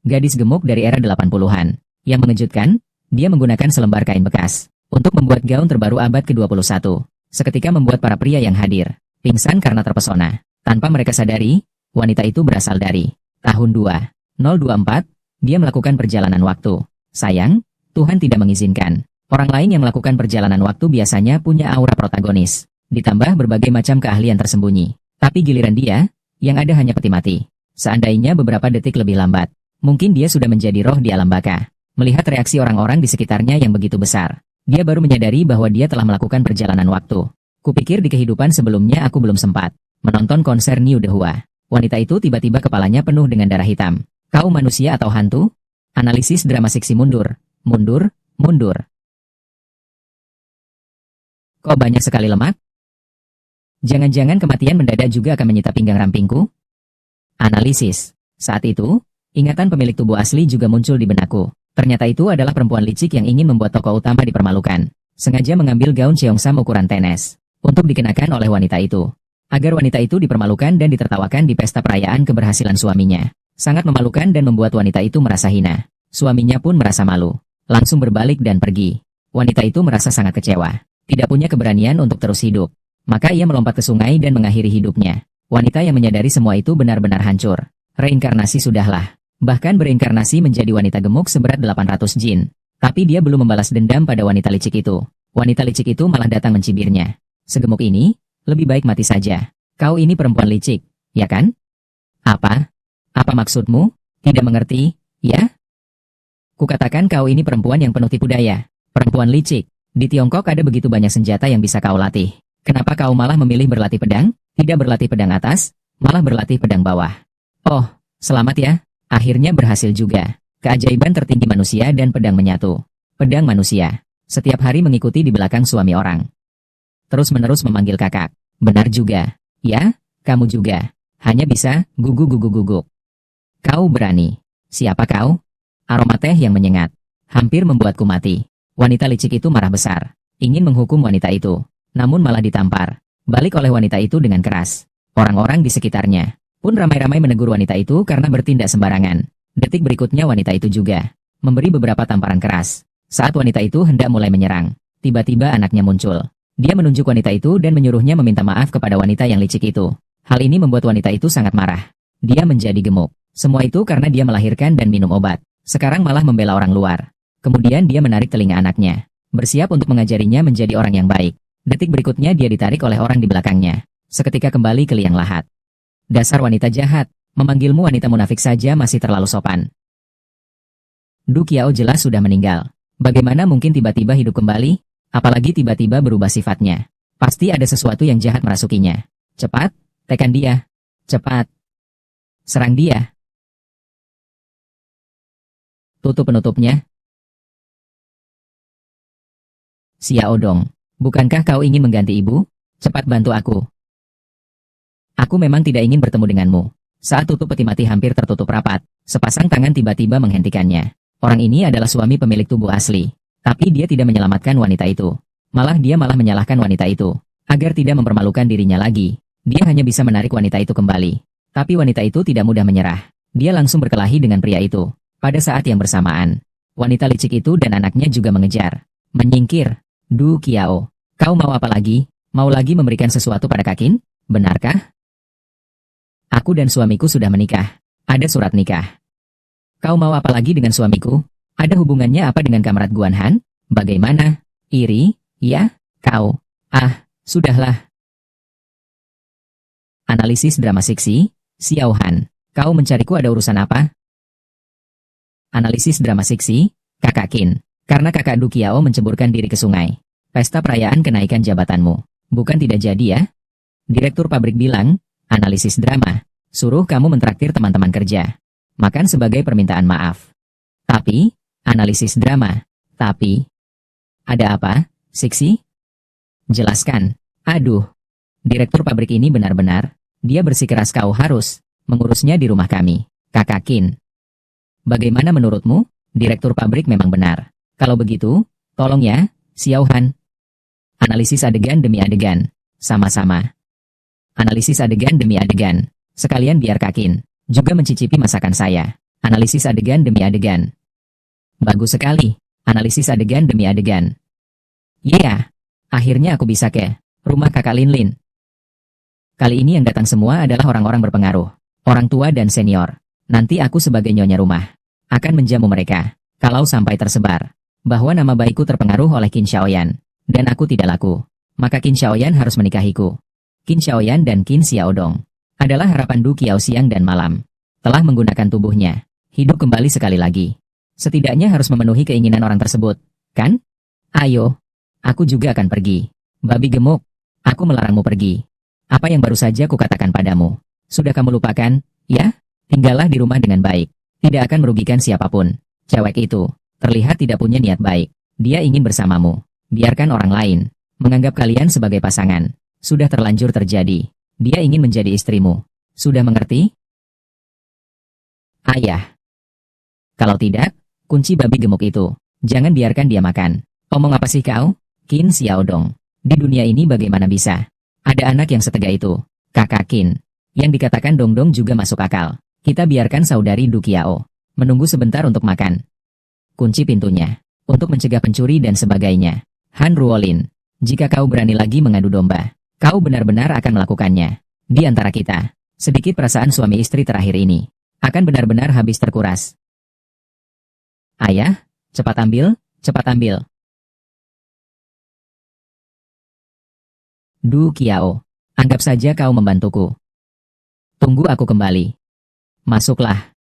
Gadis gemuk dari era 80-an. Yang mengejutkan, dia menggunakan selembar kain bekas untuk membuat gaun terbaru abad ke-21. Seketika membuat para pria yang hadir pingsan karena terpesona. Tanpa mereka sadari, wanita itu berasal dari tahun 2024. Dia melakukan perjalanan waktu. Sayang, Tuhan tidak mengizinkan. Orang lain yang melakukan perjalanan waktu biasanya punya aura protagonis, ditambah berbagai macam keahlian tersembunyi. Tapi giliran dia, yang ada hanya peti mati. Seandainya beberapa detik lebih lambat, mungkin dia sudah menjadi roh di alam baka. Melihat reaksi orang-orang di sekitarnya yang begitu besar, dia baru menyadari bahwa dia telah melakukan perjalanan waktu. Kupikir di kehidupan sebelumnya aku belum sempat menonton konser New Dehua. Wanita itu tiba-tiba kepalanya penuh dengan darah hitam. Kau manusia atau hantu? Analisis drama seksi mundur, mundur, mundur. Kok banyak sekali lemak? Jangan-jangan kematian mendadak juga akan menyita pinggang rampingku? Analisis. Saat itu, ingatan pemilik tubuh asli juga muncul di benakku. Ternyata itu adalah perempuan licik yang ingin membuat tokoh utama dipermalukan. Sengaja mengambil gaun Cheongsam ukuran tenis untuk dikenakan oleh wanita itu, agar wanita itu dipermalukan dan ditertawakan di pesta perayaan keberhasilan suaminya. Sangat memalukan dan membuat wanita itu merasa hina. Suaminya pun merasa malu, langsung berbalik dan pergi. Wanita itu merasa sangat kecewa, tidak punya keberanian untuk terus hidup. Maka ia melompat ke sungai dan mengakhiri hidupnya. Wanita yang menyadari semua itu benar-benar hancur. Reinkarnasi sudahlah. Bahkan bereinkarnasi menjadi wanita gemuk seberat 800 jin. Tapi dia belum membalas dendam pada wanita licik itu. Wanita licik itu malah datang mencibirnya. Segemuk ini, lebih baik mati saja. Kau ini perempuan licik, ya kan? Apa? Apa maksudmu? Tidak mengerti, ya? Kukatakan kau ini perempuan yang penuh tipu daya. Perempuan licik. Di Tiongkok ada begitu banyak senjata yang bisa kau latih. Kenapa kau malah memilih berlatih pedang? Tidak berlatih pedang atas, malah berlatih pedang bawah. Oh, selamat ya. Akhirnya berhasil juga. Keajaiban tertinggi manusia dan pedang menyatu. Pedang manusia. Setiap hari mengikuti di belakang suami orang. Terus-menerus memanggil kakak. Benar juga. Ya, kamu juga. Hanya bisa guguk-guguk-guguk. Kau berani. Siapa kau? Aroma teh yang menyengat. Hampir membuatku mati. Wanita licik itu marah besar. Ingin menghukum wanita itu. Namun malah ditampar balik oleh wanita itu dengan keras. Orang-orang di sekitarnya pun ramai-ramai menegur wanita itu karena bertindak sembarangan. Detik berikutnya wanita itu juga memberi beberapa tamparan keras. Saat wanita itu hendak mulai menyerang, tiba-tiba anaknya muncul. Dia menunjuk wanita itu dan menyuruhnya meminta maaf kepada wanita yang licik itu. Hal ini membuat wanita itu sangat marah. Dia menjadi gemuk. Semua itu karena dia melahirkan dan minum obat. Sekarang malah membela orang luar. Kemudian dia menarik telinga anaknya, bersiap untuk mengajarinya menjadi orang yang baik. Detik berikutnya dia ditarik oleh orang di belakangnya. Seketika kembali ke liang lahat. Dasar wanita jahat, memanggilmu wanita munafik saja masih terlalu sopan. Du Qiao jelas sudah meninggal. Bagaimana mungkin tiba-tiba hidup kembali? Apalagi tiba-tiba berubah sifatnya. Pasti ada sesuatu yang jahat merasukinya. Cepat, tekan dia. Cepat. Serang dia. Tutup penutupnya. Xiao Dong. Bukankah kau ingin mengganti ibu? Cepat bantu aku. Aku memang tidak ingin bertemu denganmu. Saat tutup peti mati hampir tertutup rapat, sepasang tangan tiba-tiba menghentikannya. Orang ini adalah suami pemilik tubuh asli. Tapi dia tidak menyelamatkan wanita itu. Malah dia menyalahkan wanita itu. Agar tidak mempermalukan dirinya lagi. Dia hanya bisa menarik wanita itu kembali. Tapi wanita itu tidak mudah menyerah. Dia langsung berkelahi dengan pria itu. Pada saat yang bersamaan, wanita licik itu dan anaknya juga mengejar. Menyingkir. Du Qiao, kau mau apa lagi? Mau lagi memberikan sesuatu pada Kakin? Benarkah? Aku dan suamiku sudah menikah. Ada surat nikah. Kau mau apa lagi dengan suamiku? Ada hubungannya apa dengan Kamrat Guan Han? Bagaimana? Iri? Ya? Kau? Ah, sudahlah. Analisis drama seksi, Xiao Han. Kau mencariku ada urusan apa? Analisis drama seksi, Kakak Qin. Karena kakak Du Qiao menceburkan diri ke sungai. Pesta perayaan kenaikan jabatanmu. Bukan tidak jadi ya? Direktur pabrik bilang, analisis drama. Suruh kamu mentraktir teman-teman kerja. Makan sebagai permintaan maaf. Tapi, analisis drama. Tapi, ada apa, Siksi? Jelaskan. Aduh. Direktur pabrik ini benar-benar, dia bersikeras kau harus mengurusnya di rumah kami. Kakak Qin. Bagaimana menurutmu? Direktur pabrik memang benar. Kalau begitu, tolong ya, Xiao Han. Analisis adegan demi adegan. Sama-sama. Analisis adegan demi adegan. Sekalian biar Kakin juga mencicipi masakan saya. Analisis adegan demi adegan. Bagus sekali. Analisis adegan demi adegan. Yeah, akhirnya aku bisa ke rumah kakak Linlin. Kali ini yang datang semua adalah orang-orang berpengaruh. Orang tua dan senior. Nanti aku sebagai nyonya rumah akan menjamu mereka. Kalau sampai tersebar bahwa nama baikku terpengaruh oleh Qin Xiaoyan dan aku tidak laku, maka Qin Xiaoyan harus menikahiku. Qin Xiaoyan dan Qin Xiaodong adalah harapan Du Qiao siang dan malam. Telah menggunakan tubuhnya hidup kembali sekali lagi. Setidaknya harus memenuhi keinginan orang tersebut, kan? Ayo, aku juga akan pergi. Babi gemuk, aku melarangmu pergi. Apa yang baru saja kukatakan padamu? Sudah kamu lupakan, ya? Tinggallah di rumah dengan baik. Tidak akan merugikan siapapun. Cewek itu terlihat tidak punya niat baik. Dia ingin bersamamu. Biarkan orang lain menganggap kalian sebagai pasangan. Sudah terlanjur terjadi. Dia ingin menjadi istrimu. Sudah mengerti? Ayah. Kalau tidak, kunci babi gemuk itu. Jangan biarkan dia makan. Omong apa sih kau? Qin Xiaodong. Di dunia ini bagaimana bisa ada anak yang setegak itu? Kakak Qin. Yang dikatakan Dongdong juga masuk akal. Kita biarkan saudari Du Qiao menunggu sebentar untuk makan. Kunci pintunya untuk mencegah pencuri dan sebagainya. Han Ruolin, jika kau berani lagi mengadu domba, kau benar-benar akan melakukannya. Di antara kita, sedikit perasaan suami istri terakhir ini akan benar-benar habis terkuras. Ayah, cepat ambil, cepat ambil. Du Qiao, anggap saja kau membantuku. Tunggu aku kembali. Masuklah.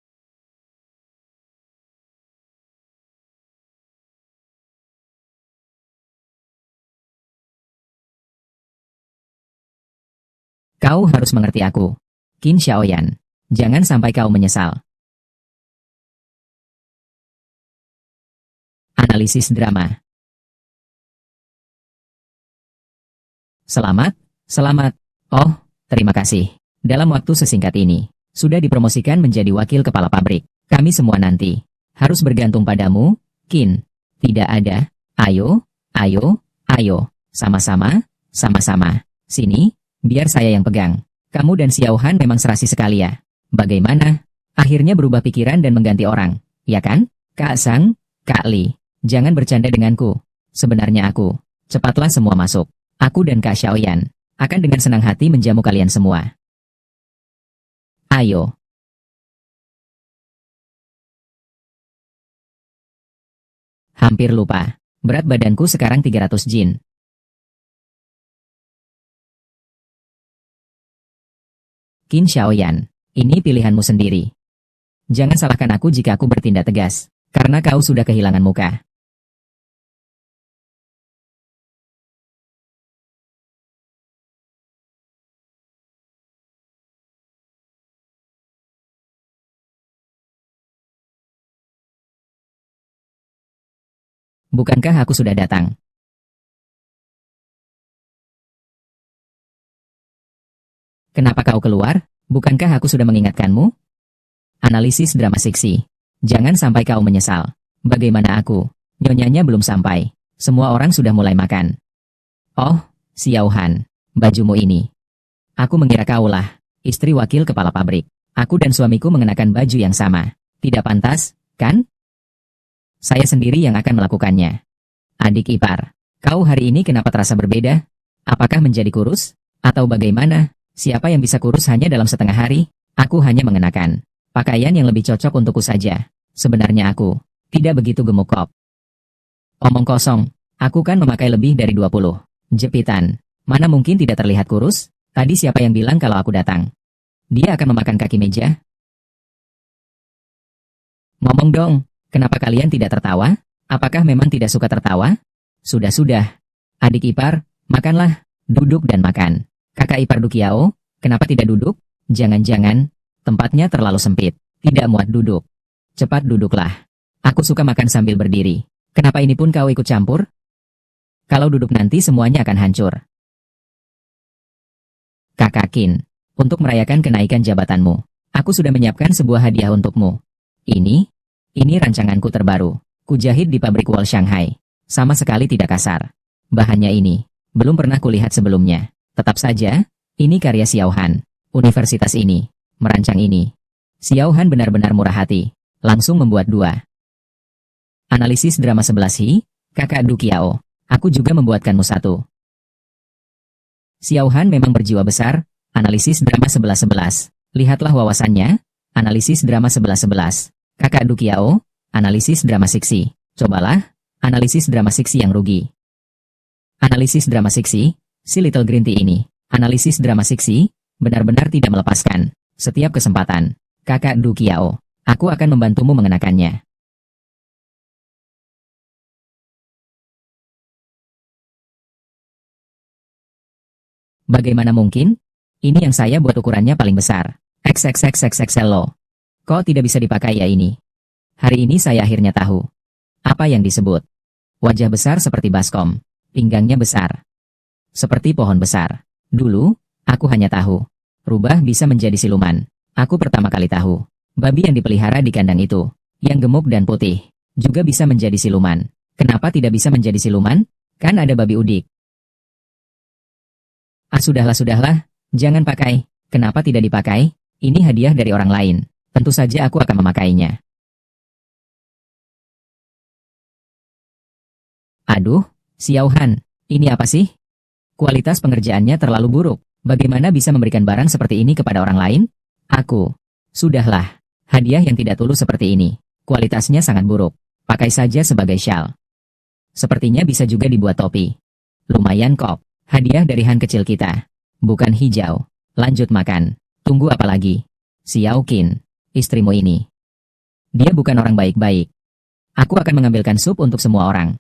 Kau harus mengerti aku. Qin Xiaoyan, jangan sampai kau menyesal. Analisis drama. Selamat, selamat. Oh, terima kasih. Dalam waktu sesingkat ini, sudah dipromosikan menjadi wakil kepala pabrik. Kami semua nanti harus bergantung padamu, Qin. Tidak ada. Ayo, ayo, ayo. Sama-sama, sama-sama. Sini, biar saya yang pegang. Kamu dan Xiao Han memang serasi sekali ya. Bagaimana? Akhirnya berubah pikiran dan mengganti orang, ya kan? Kak Sang, Kak Li. Jangan bercanda denganku. Sebenarnya aku. Cepatlah semua masuk. Aku dan Kak Xiaoyan akan dengan senang hati menjamu kalian semua. Ayo. Hampir lupa. Berat badanku sekarang 300 jin. Qin Xiaoyan, ini pilihanmu sendiri. Jangan salahkan aku jika aku bertindak tegas, karena kau sudah kehilangan muka. Bukankah aku sudah datang? Kenapa kau keluar? Bukankah aku sudah mengingatkanmu? Analisis drama seksi. Jangan sampai kau menyesal. Bagaimana aku? Nyonyanya belum sampai. Semua orang sudah mulai makan. Oh, Xiao Han, bajumu ini. Aku mengira kaulah istri wakil kepala pabrik. Aku dan suamiku mengenakan baju yang sama. Tidak pantas, kan? Saya sendiri yang akan melakukannya. Adik ipar, kau hari ini kenapa terasa berbeda? Apakah menjadi kurus? Atau bagaimana? Siapa yang bisa kurus hanya dalam setengah hari? Aku hanya mengenakan pakaian yang lebih cocok untukku saja. Sebenarnya aku tidak begitu gemuk kok. Omong kosong, aku kan memakai lebih dari 20 jepitan. Mana mungkin tidak terlihat kurus? Tadi siapa yang bilang kalau aku datang? Dia akan memakan kaki meja? Ngomong dong. Kenapa kalian tidak tertawa? Apakah memang tidak suka tertawa? Sudah-sudah. Adik ipar, makanlah. Duduk dan makan. Kakak ipar Du Qiao, kenapa tidak duduk? Jangan-jangan, tempatnya terlalu sempit. Tidak muat duduk. Cepat duduklah. Aku suka makan sambil berdiri. Kenapa ini pun kau ikut campur? Kalau duduk nanti semuanya akan hancur. Kakak Qin, untuk merayakan kenaikan jabatanmu, aku sudah menyiapkan sebuah hadiah untukmu. Ini rancanganku terbaru. Kujahit di pabrik wol Shanghai. Sama sekali tidak kasar. Bahannya ini belum pernah kulihat sebelumnya. Tetap saja, ini karya Xiao Han. Universitas ini merancang ini. Xiao Han benar-benar murah hati. langsung membuat 2. Analisis drama 11 Hi, kakak Du Kiao. Aku juga membuatkanmu 1. Xiao Han memang berjiwa besar, analisis drama 11-11. Lihatlah wawasannya, analisis drama 11-11. Kakak Du Kiao, analisis drama siksi. Cobalah, analisis drama siksi yang rugi. Analisis drama siksi, si Little Green Tea ini. Analisis drama siksi, benar-benar tidak melepaskan. Setiap kesempatan, kakak Du Kiao, aku akan membantumu mengenakannya. Bagaimana mungkin? Ini yang saya buat ukurannya paling besar. XXXXXL lo. Kok tidak bisa dipakai ya ini? Hari ini saya akhirnya tahu. Apa yang disebut? Wajah besar seperti baskom. Pinggangnya besar. Seperti pohon besar. Dulu, aku hanya tahu. Rubah bisa menjadi siluman. Aku pertama kali tahu. Babi yang dipelihara di kandang itu. Yang gemuk dan putih. Juga bisa menjadi siluman. Kenapa tidak bisa menjadi siluman? Kan ada babi udik. Ah sudahlah. Jangan pakai. Kenapa tidak dipakai? Ini hadiah dari orang lain. Tentu saja aku akan memakainya. Aduh, Xiao Han, ini apa sih? Kualitas pengerjaannya terlalu buruk. Bagaimana bisa memberikan barang seperti ini kepada orang lain? Aku. Sudahlah. Hadiah yang tidak tulus seperti ini. Kualitasnya sangat buruk. Pakai saja sebagai syal. Sepertinya bisa juga dibuat topi. Lumayan kok. Hadiah dari Han kecil kita. Bukan hijau. Lanjut makan. Tunggu apa lagi? Xiao Qin, istrimu ini. Dia bukan orang baik-baik. Aku akan mengambilkan sup untuk semua orang.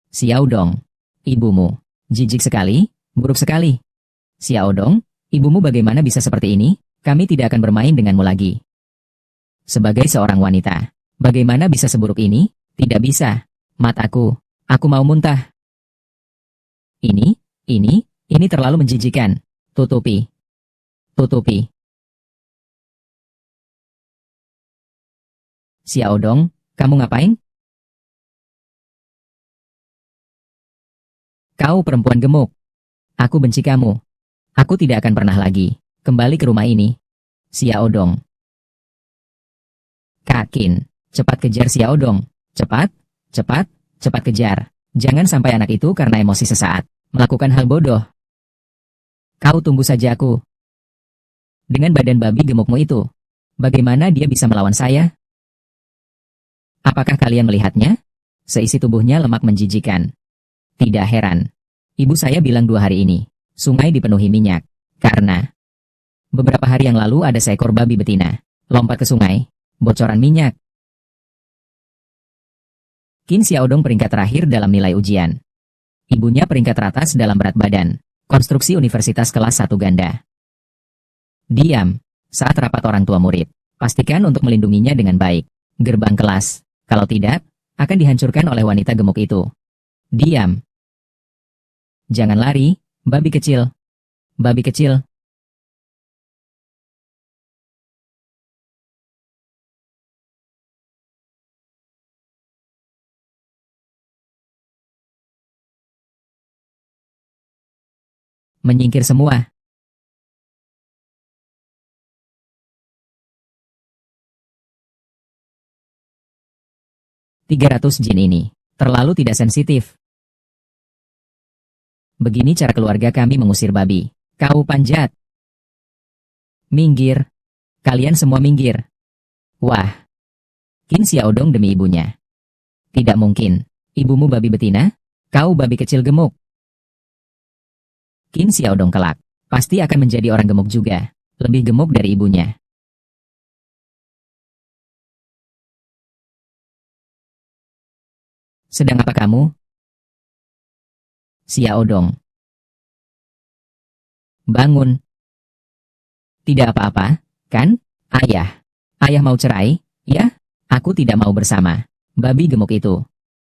Xiao Dong, ibumu. Jijik sekali, buruk sekali. Xiao Dong, ibumu bagaimana bisa seperti ini? Kami tidak akan bermain denganmu lagi. Sebagai seorang wanita, bagaimana bisa seburuk ini? Tidak bisa. Mataku, aku mau muntah. Ini terlalu menjijikan. Tutupi. Tutupi. Xiao Dong, kamu ngapain? Kau perempuan gemuk. Aku benci kamu. Aku tidak akan pernah lagi kembali ke rumah ini. Xiao Dong. Kak Qin, cepat kejar Xiao Dong. Cepat kejar. Jangan sampai anak itu karena emosi sesaat melakukan hal bodoh. Kau tunggu saja aku. Dengan badan babi gemukmu itu, bagaimana dia bisa melawan saya? Apakah kalian melihatnya? Seisi tubuhnya lemak menjijikan. Tidak heran. Ibu saya bilang 2 hari ini, sungai dipenuhi minyak. Karena beberapa hari yang lalu ada seekor babi betina lompat ke sungai, bocoran minyak. Qin Xiaodong peringkat terakhir dalam nilai ujian. Ibunya peringkat teratas dalam berat badan. Konstruksi universitas kelas 1 ganda. Diam. Saat rapat orang tua murid, pastikan untuk melindunginya dengan baik. Gerbang kelas. Kalau tidak, akan dihancurkan oleh wanita gemuk itu. Diam. Jangan lari, babi kecil. Babi kecil. Menyingkir semua. $300 jin ini terlalu tidak sensitif. Begini cara keluarga kami mengusir babi. Kau panjat. Minggir. Kalian semua minggir. Wah. Qin Xiaodong demi ibunya. Tidak mungkin. Ibumu babi betina? Kau babi kecil gemuk. Qin Xiaodong kelak. Pasti akan menjadi orang gemuk juga. Lebih gemuk dari ibunya. Sedang apa kamu? Xiaodong. Bangun. Tidak apa-apa, kan? Ayah. Ayah mau cerai, ya? Aku tidak mau bersama babi gemuk itu.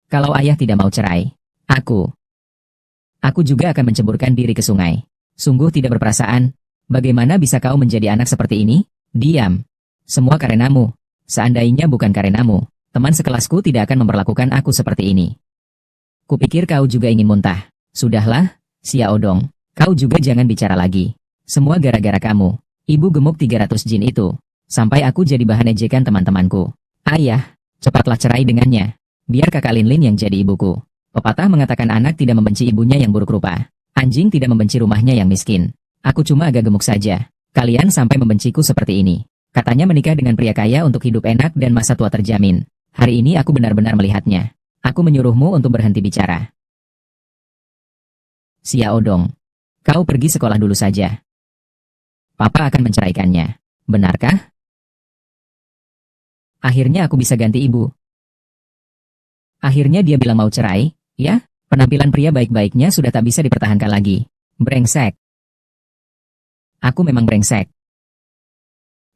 Kalau ayah tidak mau cerai, aku juga akan menceburkan diri ke sungai. Sungguh tidak berperasaan. Bagaimana bisa kau menjadi anak seperti ini? Diam. Semua karenamu. Seandainya bukan karenamu, teman sekelasku tidak akan memperlakukan aku seperti ini. Kupikir kau juga ingin muntah. Sudahlah, Xiaodong. Kau juga jangan bicara lagi. Semua gara-gara kamu. Ibu gemuk 300 jin itu. Sampai aku jadi bahan ejekan teman-temanku. Ayah, cepatlah cerai dengannya. Biar kakak Linlin yang jadi ibuku. Pepatah mengatakan anak tidak membenci ibunya yang buruk rupa. Anjing tidak membenci rumahnya yang miskin. Aku cuma agak gemuk saja. Kalian sampai membenciku seperti ini. Katanya menikah dengan pria kaya untuk hidup enak dan masa tua terjamin. Hari ini aku benar-benar melihatnya. Aku menyuruhmu untuk berhenti bicara. Xiaodong, kau pergi sekolah dulu saja. Papa akan menceraikannya. Benarkah? Akhirnya aku bisa ganti ibu. Akhirnya dia bilang mau cerai, ya? Penampilan pria baik-baiknya sudah tak bisa dipertahankan lagi. Brengsek. Aku memang brengsek.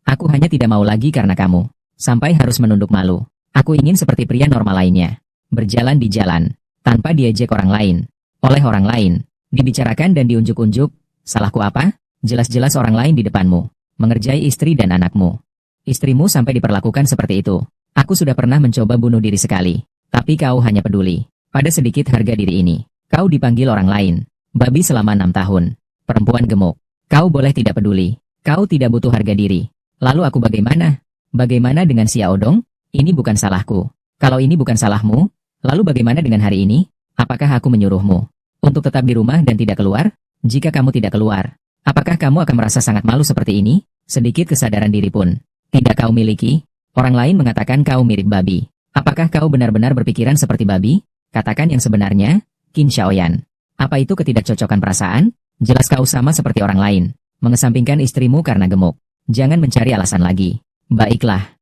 Aku hanya tidak mau lagi karena kamu. Sampai harus menunduk malu. Aku ingin seperti pria normal lainnya. Berjalan di jalan. Tanpa diejek orang lain. Oleh orang lain. Dibicarakan dan diunjuk-unjuk. Salahku apa? Jelas-jelas orang lain di depanmu. Mengerjai istri dan anakmu. Istrimu sampai diperlakukan seperti itu. Aku sudah pernah mencoba bunuh diri sekali. Tapi kau hanya peduli. Pada sedikit harga diri ini. Kau dipanggil orang lain. Babi selama 6 tahun. Perempuan gemuk. Kau boleh tidak peduli. Kau tidak butuh harga diri. Lalu aku bagaimana? Bagaimana dengan Xiaodong? Ini bukan salahku. Kalau ini bukan salahmu, lalu bagaimana dengan hari ini? Apakah aku menyuruhmu untuk tetap di rumah dan tidak keluar? Jika kamu tidak keluar, apakah kamu akan merasa sangat malu seperti ini? Sedikit kesadaran diri pun tidak kau miliki. Orang lain mengatakan kau mirip babi. Apakah kau benar-benar berpikiran seperti babi? Katakan yang sebenarnya, Qin Xiaoyan. Apa itu ketidakcocokan perasaan? Jelas kau sama seperti orang lain. Mengesampingkan istrimu karena gemuk. Jangan mencari alasan lagi. Baiklah.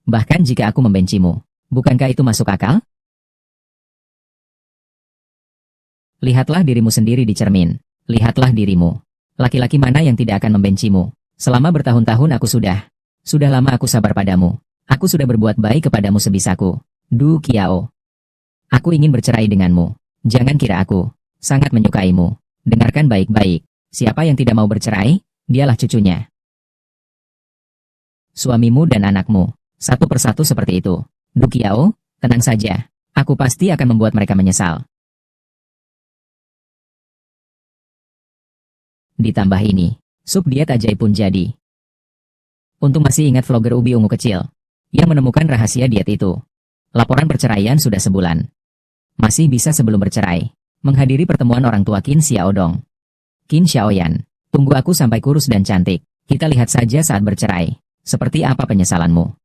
Bahkan jika aku membencimu, bukankah itu masuk akal? Lihatlah dirimu sendiri di cermin. Lihatlah dirimu. Laki-laki mana yang tidak akan membencimu? Selama bertahun-tahun aku sudah lama aku sabar padamu. Aku sudah berbuat baik kepadamu sebisaku. Du Qiao. Aku ingin bercerai denganmu. Jangan kira aku sangat menyukaimu. Dengarkan baik-baik. Siapa yang tidak mau bercerai, dialah cucunya. Suamimu dan anakmu. Satu persatu seperti itu. Du Qiao, tenang saja. Aku pasti akan membuat mereka menyesal. Ditambah ini, sup diet ajaib pun jadi. Untung masih ingat vlogger ubi ungu kecil yang menemukan rahasia diet itu. Laporan perceraian sudah sebulan. Masih bisa sebelum bercerai. Menghadiri pertemuan orang tua Qin Xiaodong. Qin Xiaoyan, tunggu aku sampai kurus dan cantik. Kita lihat saja saat bercerai. Seperti apa penyesalanmu.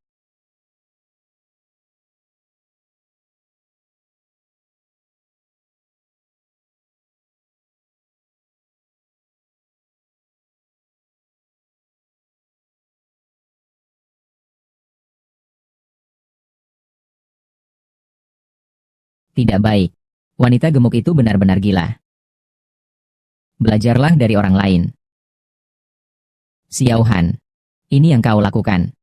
Tidak baik. Wanita gemuk itu benar-benar gila. Belajarlah dari orang lain. Xiaohan, ini yang kau lakukan.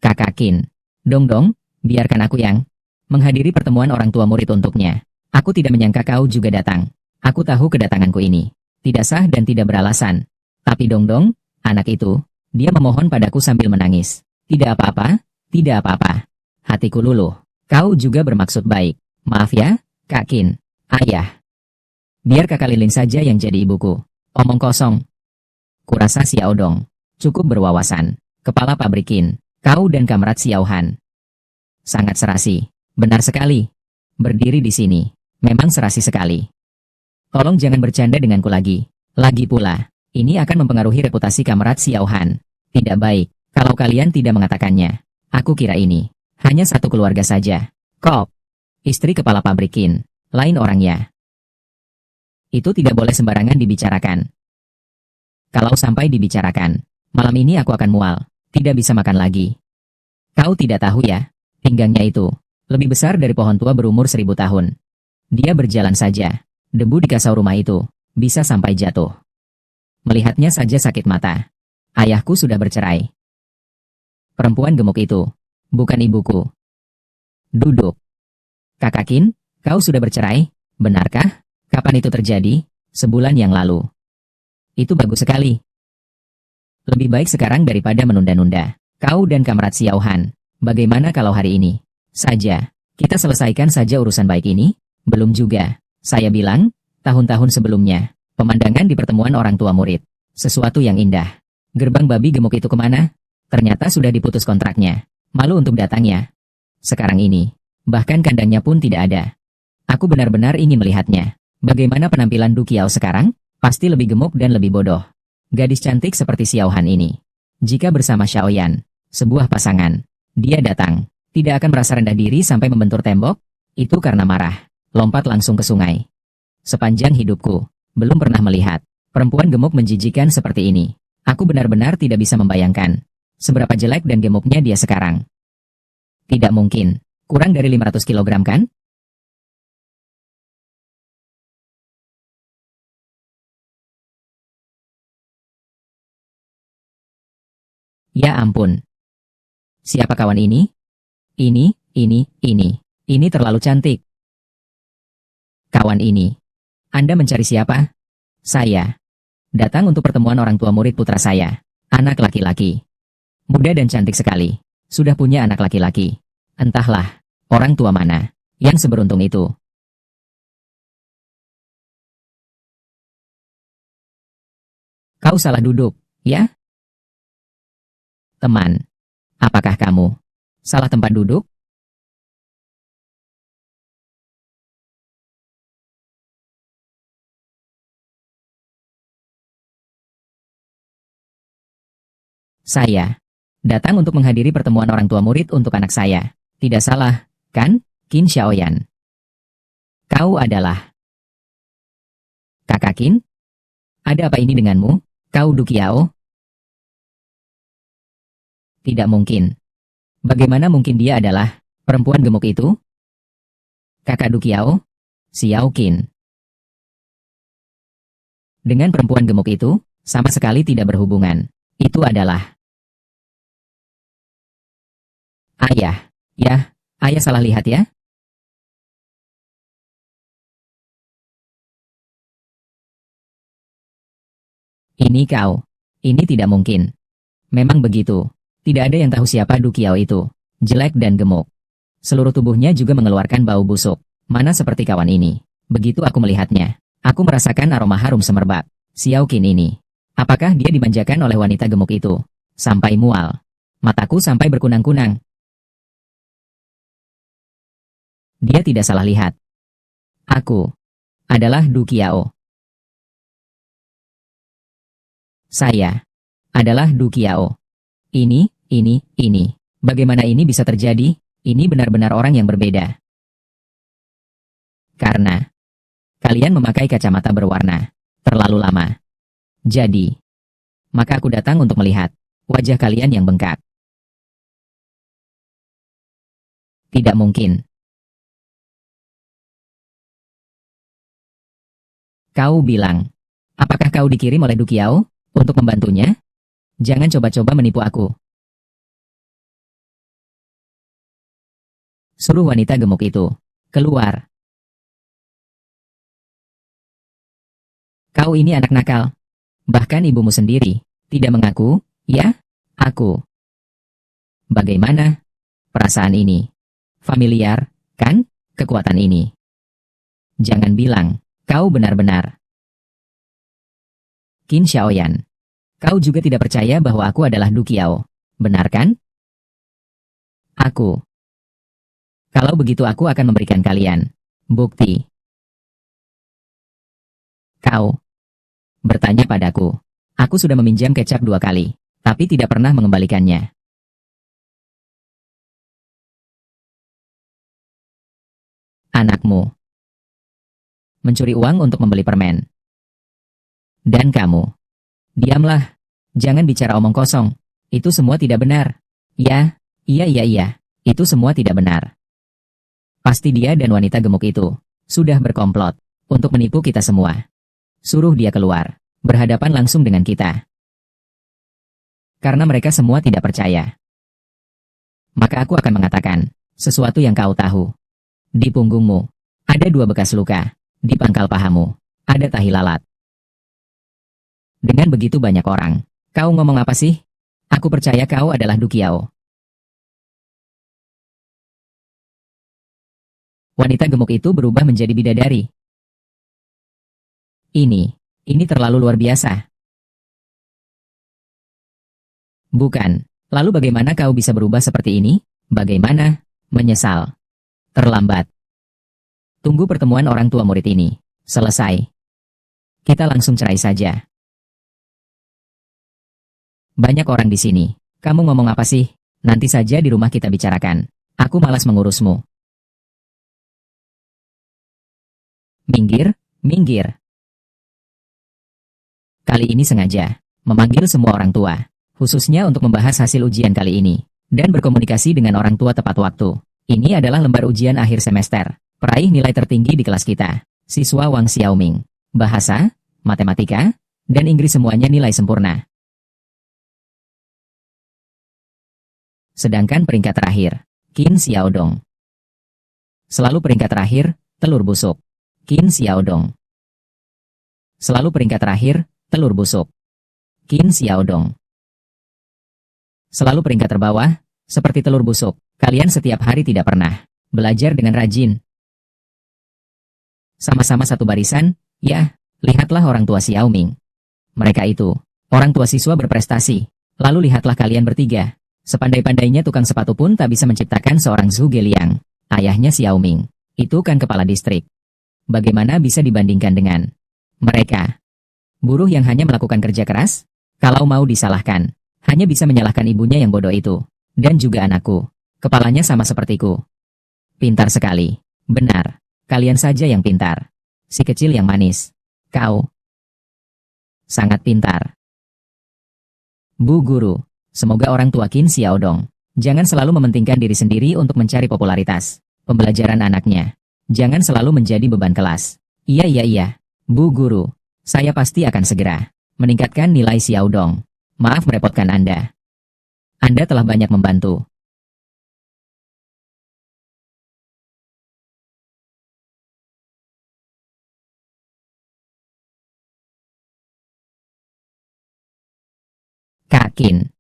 Kakak Qin, Dongdong, biarkan aku yang menghadiri pertemuan orang tua murid untuknya. Aku tidak menyangka kau juga datang. Aku tahu kedatanganku ini tidak sah dan tidak beralasan. Tapi Dongdong, anak itu, dia memohon padaku sambil menangis. Tidak apa-apa, tidak apa-apa. Hatiku luluh. Kau juga bermaksud baik. Maaf ya, Kak Qin. Ayah. Biar kakak Lilin saja yang jadi ibuku. Omong kosong. Kurasa Xiaodong cukup berwawasan. Kepala pabrik Qin. Kau dan Kamrat Xiaohan. Sangat serasi. Benar sekali. Berdiri di sini. Memang serasi sekali. Tolong jangan bercanda denganku lagi. Lagi pula, ini akan mempengaruhi reputasi Kamrat Xiaohan. Tidak baik, kalau kalian tidak mengatakannya. Aku kira ini hanya satu keluarga saja. Kok, istri kepala pabrik Qin, lain orangnya. Itu tidak boleh sembarangan dibicarakan. Kalau sampai dibicarakan, malam ini aku akan mual. Tidak bisa makan lagi. Kau tidak tahu ya, pinggangnya itu lebih besar dari pohon tua berumur 1000 tahun. Dia berjalan saja. Debu di kasau rumah itu bisa sampai jatuh. Melihatnya saja sakit mata. Ayahku sudah bercerai. Perempuan gemuk itu bukan ibuku. Duduk. Kakak Qin, kau sudah bercerai? Benarkah? Kapan itu terjadi? Sebulan yang lalu. Itu bagus sekali. Lebih baik sekarang daripada menunda-nunda. Kau dan Kamrat Xiao Han, bagaimana kalau hari ini saja kita selesaikan saja urusan baik ini? Belum juga. Saya bilang, tahun-tahun sebelumnya, pemandangan di pertemuan orang tua murid. Sesuatu yang indah. Gerbang babi gemuk itu kemana? Ternyata sudah diputus kontraknya. Malu untuk datangnya. Sekarang ini, bahkan kandangnya pun tidak ada. Aku benar-benar ingin melihatnya. Bagaimana penampilan Du Qiao sekarang? Pasti lebih gemuk dan lebih bodoh. Gadis cantik seperti Xiao Han ini. Jika bersama Xiaoyan, sebuah pasangan, dia datang, tidak akan merasa rendah diri sampai membentur tembok? Itu karena marah. Lompat langsung ke sungai. Sepanjang hidupku, belum pernah melihat perempuan gemuk menjijikan seperti ini. Aku benar-benar tidak bisa membayangkan seberapa jelek dan gemuknya dia sekarang. Tidak mungkin, kurang dari 500 kilogram kan? Ya ampun. Siapa kawan ini? Ini. Ini terlalu cantik. Kawan ini. Anda mencari siapa? Saya. Datang untuk pertemuan orang tua murid putra saya. Anak laki-laki. Muda dan cantik sekali. Sudah punya anak laki-laki. Entahlah, orang tua mana yang seberuntung itu. Kau salah duduk, ya? Teman. Apakah kamu salah tempat duduk? Saya datang untuk menghadiri pertemuan orang tua murid untuk anak saya. Tidak salah, kan, Qin Xiaoyan? Kau adalah Kakak Qin? Ada apa ini denganmu? Kau Du Qiao? Tidak mungkin. Bagaimana mungkin dia adalah perempuan gemuk itu? Kakak Du Qiao? Xiao Qin. Dengan perempuan gemuk itu, sama sekali tidak berhubungan. Itu adalah ayah. Ya, ayah salah lihat ya? Ini kau. Ini tidak mungkin. Memang begitu. Tidak ada yang tahu siapa Du Qiao itu. Jelek dan gemuk. Seluruh tubuhnya juga mengeluarkan bau busuk. Mana seperti kawan ini. Begitu aku melihatnya, aku merasakan aroma harum semerbak. Xiao Qin ini. Apakah dia dimanjakan oleh wanita gemuk itu? Sampai mual. Mataku sampai berkunang-kunang. Dia tidak salah lihat. Aku adalah Du Qiao. Saya adalah Du Qiao. Ini. Bagaimana ini bisa terjadi? Ini benar-benar orang yang berbeda. Karena kalian memakai kacamata berwarna terlalu lama. Jadi, maka aku datang untuk melihat wajah kalian yang bengkak. Tidak mungkin. Kau bilang, apakah kau dikirim oleh Du Qiao untuk membantunya? Jangan coba-coba menipu aku. Suruh wanita gemuk itu keluar. Kau ini anak nakal. Bahkan ibumu sendiri tidak mengaku, ya? Aku. Bagaimana? Perasaan ini familiar, kan? Kekuatan ini. Jangan bilang, kau benar-benar Qin Xiaoyan. Kau juga tidak percaya bahwa aku adalah Du Qiao. Benar kan? Aku. Kalau begitu aku akan memberikan kalian bukti. Kau bertanya padaku. Aku sudah meminjam kecap 2 kali, tapi tidak pernah mengembalikannya. Anakmu mencuri uang untuk membeli permen. Dan kamu, diamlah. Jangan bicara omong kosong. Itu semua tidak benar. Ya, iya. Itu semua tidak benar. Pasti dia dan wanita gemuk itu sudah berkomplot untuk menipu kita semua. Suruh dia keluar, berhadapan langsung dengan kita. Karena mereka semua tidak percaya. Maka aku akan mengatakan sesuatu yang kau tahu. Di punggungmu, ada 2 bekas luka. Di pangkal pahamu, ada tahi lalat. Dengan begitu banyak orang, kau ngomong apa sih? Aku percaya kau adalah Du Qiao. Wanita gemuk itu berubah menjadi bidadari. Ini terlalu luar biasa. Bukan. Lalu bagaimana kau bisa berubah seperti ini? Bagaimana? Menyesal. Terlambat. Tunggu pertemuan orang tua murid ini. Selesai. Kita langsung cerai saja. Banyak orang di sini. Kamu ngomong apa sih? Nanti saja di rumah kita bicarakan. Aku malas mengurusmu. Minggir, minggir. Kali ini sengaja memanggil semua orang tua, khususnya untuk membahas hasil ujian kali ini, dan berkomunikasi dengan orang tua tepat waktu. Ini adalah lembar ujian akhir semester. Peraih nilai tertinggi di kelas kita, siswa Wang Xiaoming. Bahasa, matematika, dan Inggris semuanya nilai sempurna. Sedangkan peringkat terakhir, Qin Xiaodong. Selalu peringkat terakhir, telur busuk. Qin Xiaodong. Selalu peringkat terakhir, telur busuk. Qin Xiaodong. Selalu peringkat terbawah, seperti telur busuk. Kalian setiap hari tidak pernah belajar dengan rajin. Sama-sama satu barisan, ya, lihatlah orang tua Xiaoming. Mereka itu, orang tua siswa berprestasi. Lalu lihatlah kalian bertiga. Sepandai-pandainya tukang sepatu pun tak bisa menciptakan seorang Zhu Geliang. Ayahnya Xiaoming. Itu kan kepala distrik. Bagaimana bisa dibandingkan dengan mereka? Buruh yang hanya melakukan kerja keras? Kalau mau disalahkan, hanya bisa menyalahkan ibunya yang bodoh itu. Dan juga anakku. Kepalanya sama sepertiku. Pintar sekali. Benar. Kalian saja yang pintar. Si kecil yang manis. Kau. Sangat pintar. Bu Guru. Semoga orang tua Qin Xiaodong jangan selalu mementingkan diri sendiri untuk mencari popularitas. Pembelajaran anaknya. Jangan selalu menjadi beban kelas. Iya. Bu Guru. Saya pasti akan segera meningkatkan nilai Xiaodong. Maaf merepotkan Anda. Anda telah banyak membantu. Kak Qin.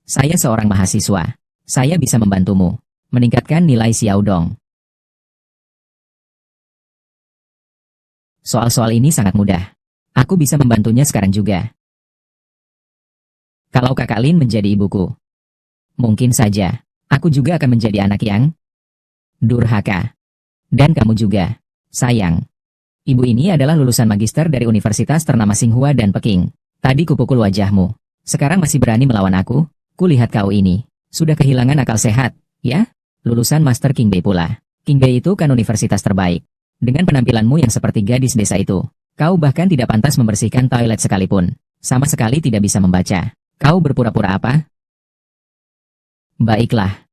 Saya seorang mahasiswa. Saya bisa membantumu meningkatkan nilai Xiaodong. Soal-soal ini sangat mudah. Aku bisa membantunya sekarang juga. Kalau Kakak Lin menjadi ibuku, mungkin saja aku juga akan menjadi anak yang durhaka. Dan kamu juga, sayang. Ibu ini adalah lulusan magister dari Universitas ternama Tsinghua dan Peking. Tadi kupukul wajahmu. Sekarang masih berani melawan aku? Kulihat kau ini. Sudah kehilangan akal sehat, ya? Lulusan Master Qingbei pula. Qingbei itu kan universitas terbaik. Dengan penampilanmu yang seperti gadis desa itu, kau bahkan tidak pantas membersihkan toilet sekalipun. Sama sekali tidak bisa membaca. Kau berpura-pura apa? Baiklah.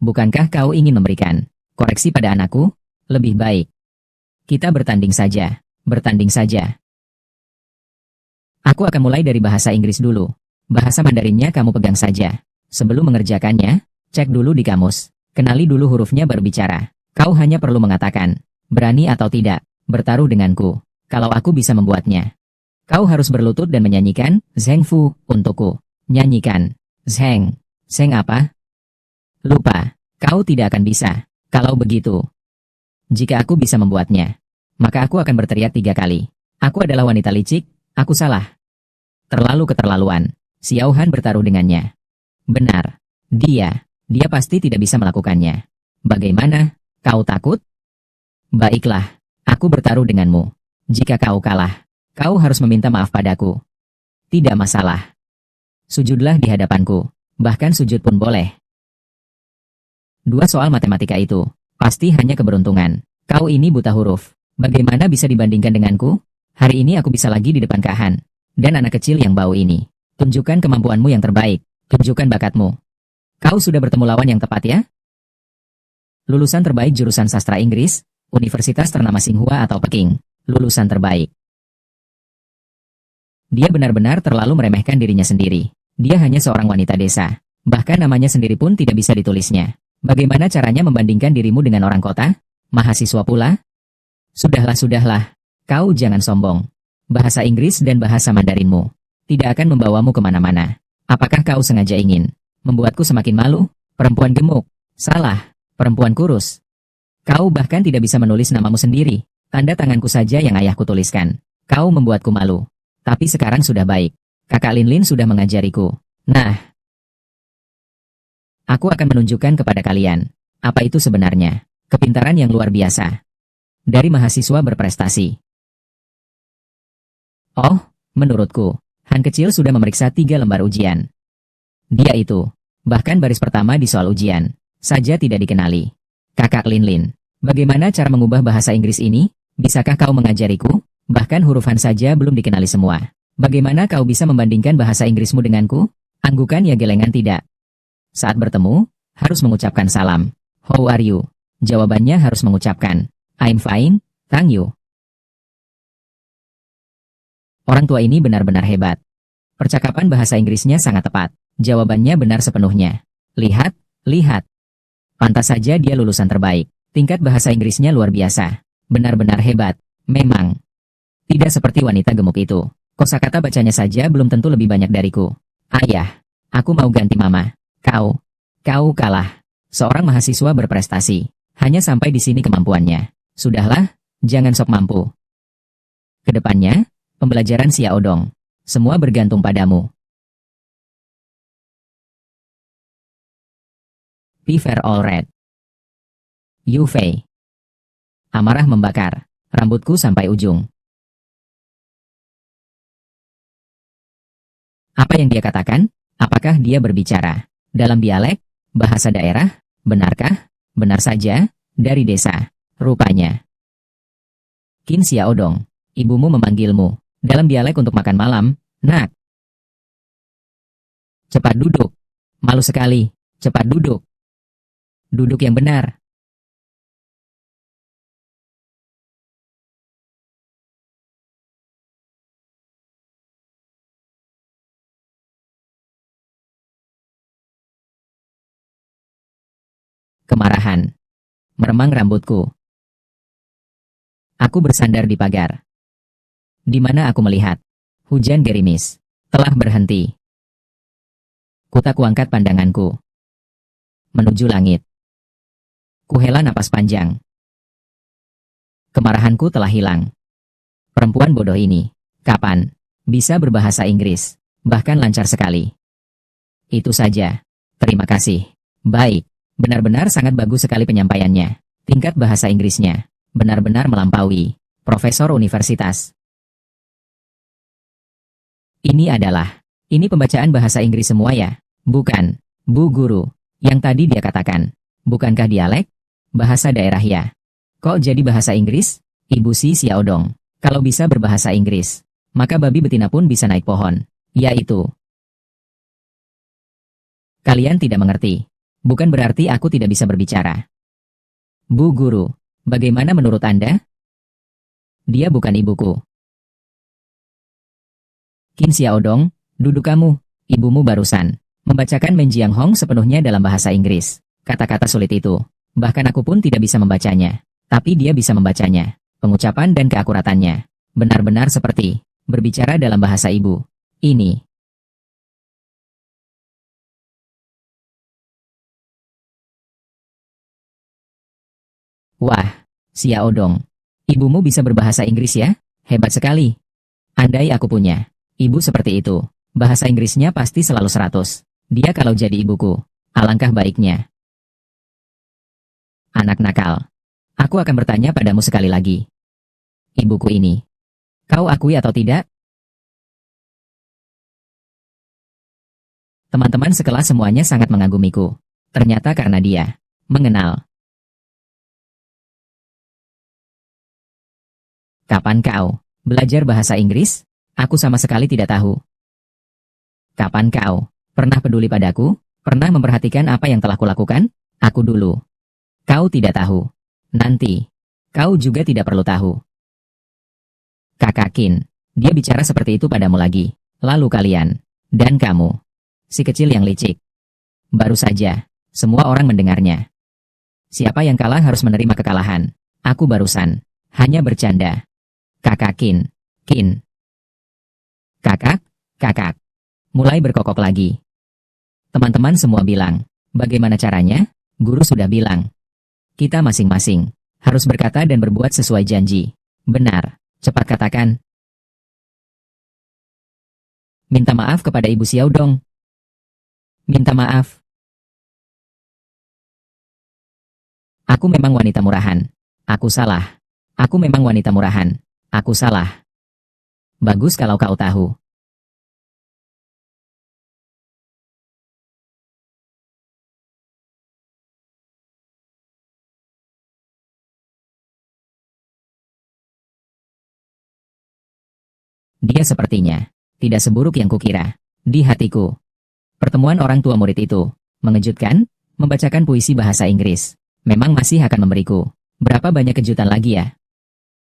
Bukankah kau ingin memberikan koreksi pada anakku? Lebih baik kita bertanding saja. Bertanding saja. Aku akan mulai dari bahasa Inggris dulu. Bahasa Mandarinnya kamu pegang saja. Sebelum mengerjakannya, cek dulu di kamus. Kenali dulu hurufnya baru bicara. Kau hanya perlu mengatakan, berani atau tidak, bertaruh denganku. Kalau aku bisa membuatnya. Kau harus berlutut dan menyanyikan, Zheng Fu, untukku. Nyanyikan. Zheng. Zheng apa? Lupa. Kau tidak akan bisa. Kalau begitu. Jika aku bisa membuatnya, maka aku akan berteriak 3 kali. Aku adalah wanita licik, aku salah. Terlalu keterlaluan. Xiao Han bertaruh dengannya. Benar. Dia pasti tidak bisa melakukannya. Bagaimana? Kau takut? Baiklah, aku bertaruh denganmu. Jika kau kalah, kau harus meminta maaf padaku. Tidak masalah. Sujudlah di hadapanku. Bahkan sujud pun boleh. 2 soal matematika itu, pasti hanya keberuntungan. Kau ini buta huruf. Bagaimana bisa dibandingkan denganku? Hari ini aku bisa lagi di depan Kak Han. Dan anak kecil yang bau ini. Tunjukkan kemampuanmu yang terbaik. Tunjukkan bakatmu. Kau sudah bertemu lawan yang tepat ya? Lulusan terbaik jurusan sastra Inggris, Universitas ternama Tsinghua atau Peking. Lulusan terbaik. Dia benar-benar terlalu meremehkan dirinya sendiri. Dia hanya seorang wanita desa. Bahkan namanya sendiri pun tidak bisa ditulisnya. Bagaimana caranya membandingkan dirimu dengan orang kota? Mahasiswa pula? Sudahlah. Kau jangan sombong. Bahasa Inggris dan bahasa Mandarinmu tidak akan membawamu kemana-mana. Apakah kau sengaja ingin membuatku semakin malu? Perempuan gemuk. Salah. Perempuan kurus. Kau bahkan tidak bisa menulis namamu sendiri. Tanda tanganku saja yang ayahku tuliskan. Kau membuatku malu. Tapi sekarang sudah baik. Kakak Linlin sudah mengajariku. Nah, aku akan menunjukkan kepada kalian apa itu sebenarnya kepintaran yang luar biasa dari mahasiswa berprestasi. Oh, menurutku, Han kecil sudah memeriksa 3 lembar ujian. Dia itu, bahkan baris pertama di soal ujian, saja tidak dikenali. Kakak Linlin, bagaimana cara mengubah bahasa Inggris ini? Bisakah kau mengajariku? Bahkan huruf Han saja belum dikenali semua. Bagaimana kau bisa membandingkan bahasa Inggrismu denganku? Anggukan ya gelengan tidak. Saat bertemu, harus mengucapkan salam. How are you? Jawabannya harus mengucapkan, I'm fine, thank you. Orang tua ini benar-benar hebat. Percakapan bahasa Inggrisnya sangat tepat. Jawabannya benar sepenuhnya. Lihat. Pantas saja dia lulusan terbaik. Tingkat bahasa Inggrisnya luar biasa. Benar-benar hebat. Memang. Tidak seperti wanita gemuk itu. Kosakata bacanya saja belum tentu lebih banyak dariku. Ayah, aku mau ganti mama. Kau kalah. Seorang mahasiswa berprestasi. Hanya sampai di sini kemampuannya. Sudahlah, jangan sok mampu. Kedepannya, pembelajaran Xiaodong. Semua bergantung padamu. Fever all red. Yu Fei. Amarah membakar. Rambutku sampai ujung. Apa yang dia katakan? Apakah dia berbicara dalam dialek, bahasa daerah? Benarkah? Benar saja, dari desa. Rupanya. Qin Xiaodong, ibumu memanggilmu. Dalam dialek untuk makan malam, nak. Cepat duduk. Malu sekali. Cepat duduk. Duduk yang benar. Kemarahan meremang rambutku. Aku bersandar di pagar. Di mana aku melihat hujan gerimis telah berhenti. Kuangkat pandanganku menuju langit. Kuhela napas panjang. Kemarahanku telah hilang. Perempuan bodoh ini, kapan bisa berbahasa Inggris, bahkan lancar sekali. Itu saja. Terima kasih. Baik, benar-benar sangat bagus sekali penyampaiannya. Tingkat bahasa Inggrisnya benar-benar melampaui profesor universitas. Ini pembacaan bahasa Inggris semua ya? Bukan, Bu Guru. Yang tadi dia katakan, bukankah dialek? Bahasa daerah ya? Kok jadi bahasa Inggris? Ibu si Xiaodong. Kalau bisa berbahasa Inggris, maka babi betina pun bisa naik pohon. Yaitu. Kalian tidak mengerti. Bukan berarti aku tidak bisa berbicara. Bu Guru, bagaimana menurut Anda? Dia bukan ibuku. Qin Xiaodong, duduk kamu. Ibumu barusan membacakan Menjiang Hong sepenuhnya dalam bahasa Inggris. Kata-kata sulit itu. Bahkan aku pun tidak bisa membacanya. Tapi dia bisa membacanya. Pengucapan dan keakuratannya benar-benar seperti berbicara dalam bahasa ibu. Ini. Wah, Xiaodong. Ibumu bisa berbahasa Inggris ya? Hebat sekali. Andai aku punya ibu seperti itu, bahasa Inggrisnya pasti selalu 100. Dia kalau jadi ibuku, alangkah baiknya. Anak nakal. Aku akan bertanya padamu sekali lagi. Ibuku ini, kau akui atau tidak? Teman-teman sekelas semuanya sangat mengagumiku. Ternyata karena dia mengenal. Kapan kau belajar bahasa Inggris? Aku sama sekali tidak tahu. Kapan kau pernah peduli padaku? Pernah memperhatikan apa yang telah kulakukan? Aku dulu. Kau tidak tahu. Nanti, kau juga tidak perlu tahu. Kakak Qin, dia bicara seperti itu padamu lagi. Lalu kalian, dan kamu, si kecil yang licik. Baru saja, semua orang mendengarnya. Siapa yang kalah harus menerima kekalahan. Aku barusan hanya bercanda. Kakak Kin. Kakak. Mulai berkokok lagi. Teman-teman semua bilang, bagaimana caranya? Guru sudah bilang. Kita masing-masing harus berkata dan berbuat sesuai janji. Benar, cepat katakan. Minta maaf kepada Ibu Xiao dong. Minta maaf. Aku memang wanita murahan. Aku salah. Aku memang wanita murahan. Aku salah. Bagus kalau kau tahu. Dia sepertinya tidak seburuk yang kukira. Di hatiku, pertemuan orang tua murid itu mengejutkan, membacakan puisi bahasa Inggris. Memang masih akan memberiku berapa banyak kejutan lagi ya?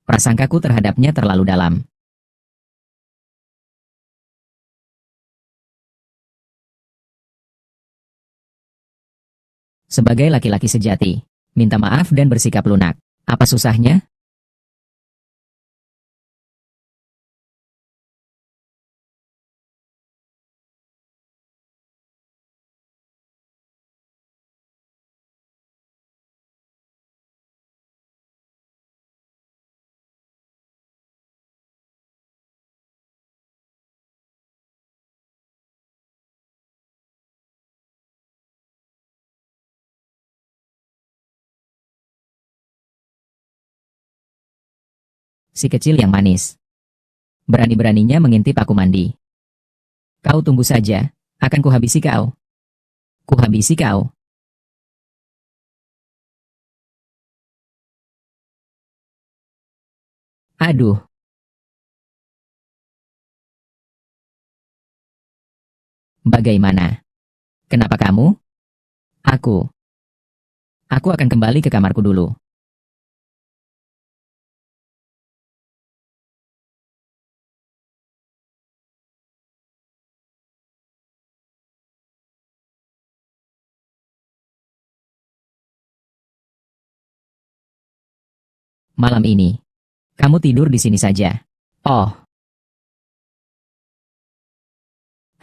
Prasangkaku terhadapnya terlalu dalam. Sebagai laki-laki sejati, minta maaf dan bersikap lunak. Apa susahnya? Si kecil yang manis. Berani-beraninya mengintip aku mandi. Kau tunggu saja, akan kuhabisi kau. Kuhabisi kau. Aduh, bagaimana? Kenapa kamu? Aku. Aku akan kembali ke kamarku dulu. Malam ini, kamu tidur di sini saja. Oh,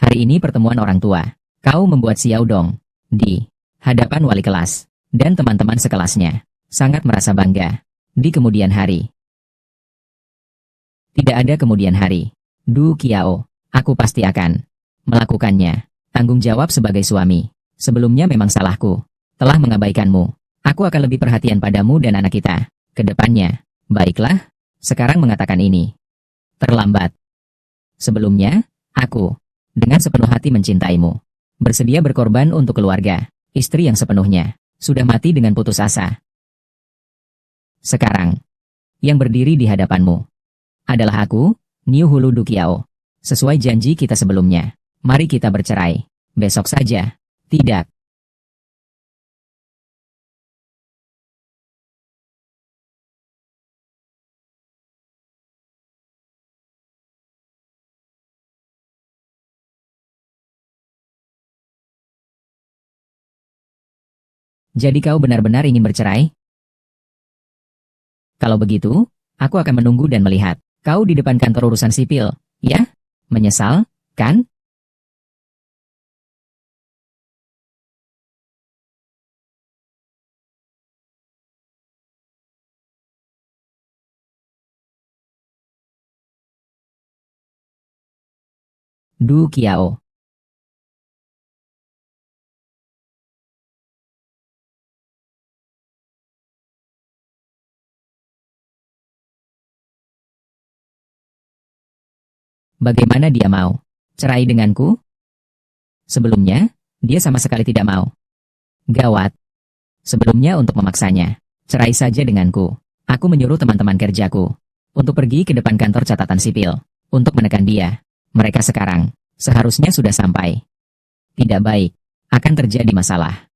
hari ini pertemuan orang tua. Kau membuat Xiao Dong di hadapan wali kelas dan teman-teman sekelasnya. Sangat merasa bangga. Di kemudian hari. Tidak ada kemudian hari. Du Qiao, aku pasti akan melakukannya. Tanggung jawab sebagai suami. Sebelumnya memang salahku. Telah mengabaikanmu. Aku akan lebih perhatian padamu dan anak kita. Kedepannya. Baiklah, sekarang mengatakan ini. Terlambat. Sebelumnya, aku dengan sepenuh hati mencintaimu. Bersedia berkorban untuk keluarga. Istri yang sepenuhnya sudah mati dengan putus asa. Sekarang, yang berdiri di hadapanmu adalah aku, Niu Hulu Du Qiao. Sesuai janji kita sebelumnya, mari kita bercerai. Besok saja. Tidak. Jadi kau benar-benar ingin bercerai? Kalau begitu, aku akan menunggu dan melihat. Kau di depan kantor urusan sipil, ya? Menyesal, kan? Du Qiao. Bagaimana dia mau cerai denganku? Sebelumnya, dia sama sekali tidak mau. Gawat. Sebelumnya untuk memaksanya, cerai saja denganku. Aku menyuruh teman-teman kerjaku untuk pergi ke depan kantor catatan sipil untuk menekan dia. Mereka sekarang seharusnya sudah sampai. Tidak baik, akan terjadi masalah.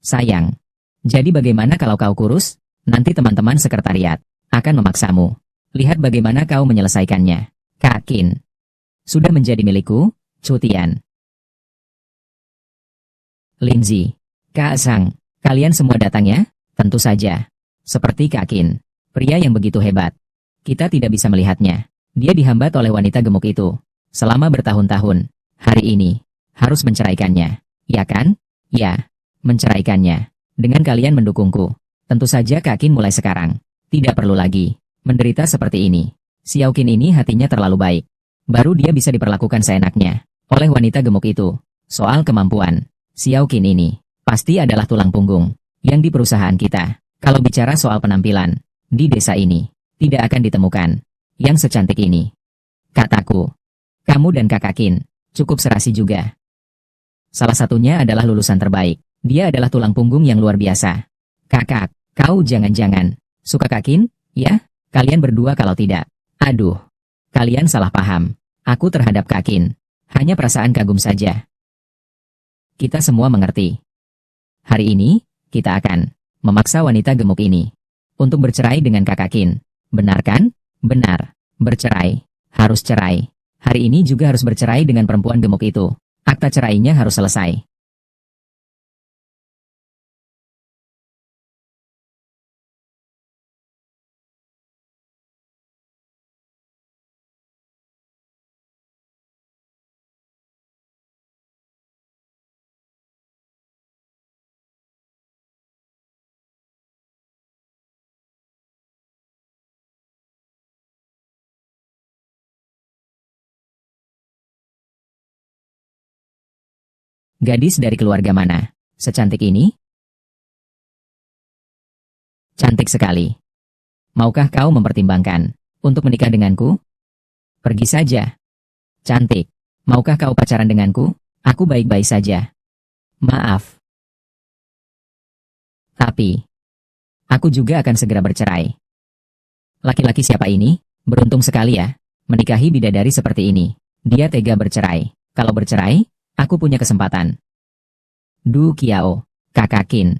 Sayang. Jadi bagaimana kalau kau kurus? Nanti teman-teman sekretariat akan memaksamu. Lihat bagaimana kau menyelesaikannya. Kak Qin. Sudah menjadi milikku, Cutian. Linzi. Kak Sang. Kalian semua datang ya? Tentu saja. Seperti Kak Qin, pria yang begitu hebat. Kita tidak bisa melihatnya. Dia dihambat oleh wanita gemuk itu selama bertahun-tahun. Hari ini, harus menceraikannya. Ya kan? Ya, menceraikannya. Dengan kalian mendukungku. Tentu saja Kak Qin mulai sekarang. Tidak perlu lagi menderita seperti ini. Xiao Qin ini hatinya terlalu baik. Baru dia bisa diperlakukan seenaknya oleh wanita gemuk itu. Soal kemampuan, Xiao Qin ini pasti adalah tulang punggung yang di perusahaan kita. Kalau bicara soal penampilan, di desa ini, tidak akan ditemukan yang secantik ini. Kataku, kamu dan Kakak Qin, cukup serasi juga. Salah satunya adalah lulusan terbaik. Dia adalah tulang punggung yang luar biasa. Kakak, kau jangan-jangan suka Kak Qin, ya? Kalian berdua kalau tidak. Aduh, kalian salah paham. Aku terhadap Kak Qin hanya perasaan kagum saja. Kita semua mengerti. Hari ini, kita akan memaksa wanita gemuk ini untuk bercerai dengan Kakak Qin. Benar kan? Benar. Bercerai. Harus cerai. Hari ini juga harus bercerai dengan perempuan gemuk itu. Akta cerainya harus selesai. Gadis dari keluarga mana? Secantik ini? Cantik sekali. Maukah kau mempertimbangkan untuk menikah denganku? Pergi saja. Cantik. Maukah kau pacaran denganku? Aku baik-baik saja. Maaf. Tapi, aku juga akan segera bercerai. Laki-laki siapa ini? Beruntung sekali ya, menikahi bidadari seperti ini. Dia tega bercerai. Kalau bercerai, aku punya kesempatan. Du Qiao, Kakak Qin.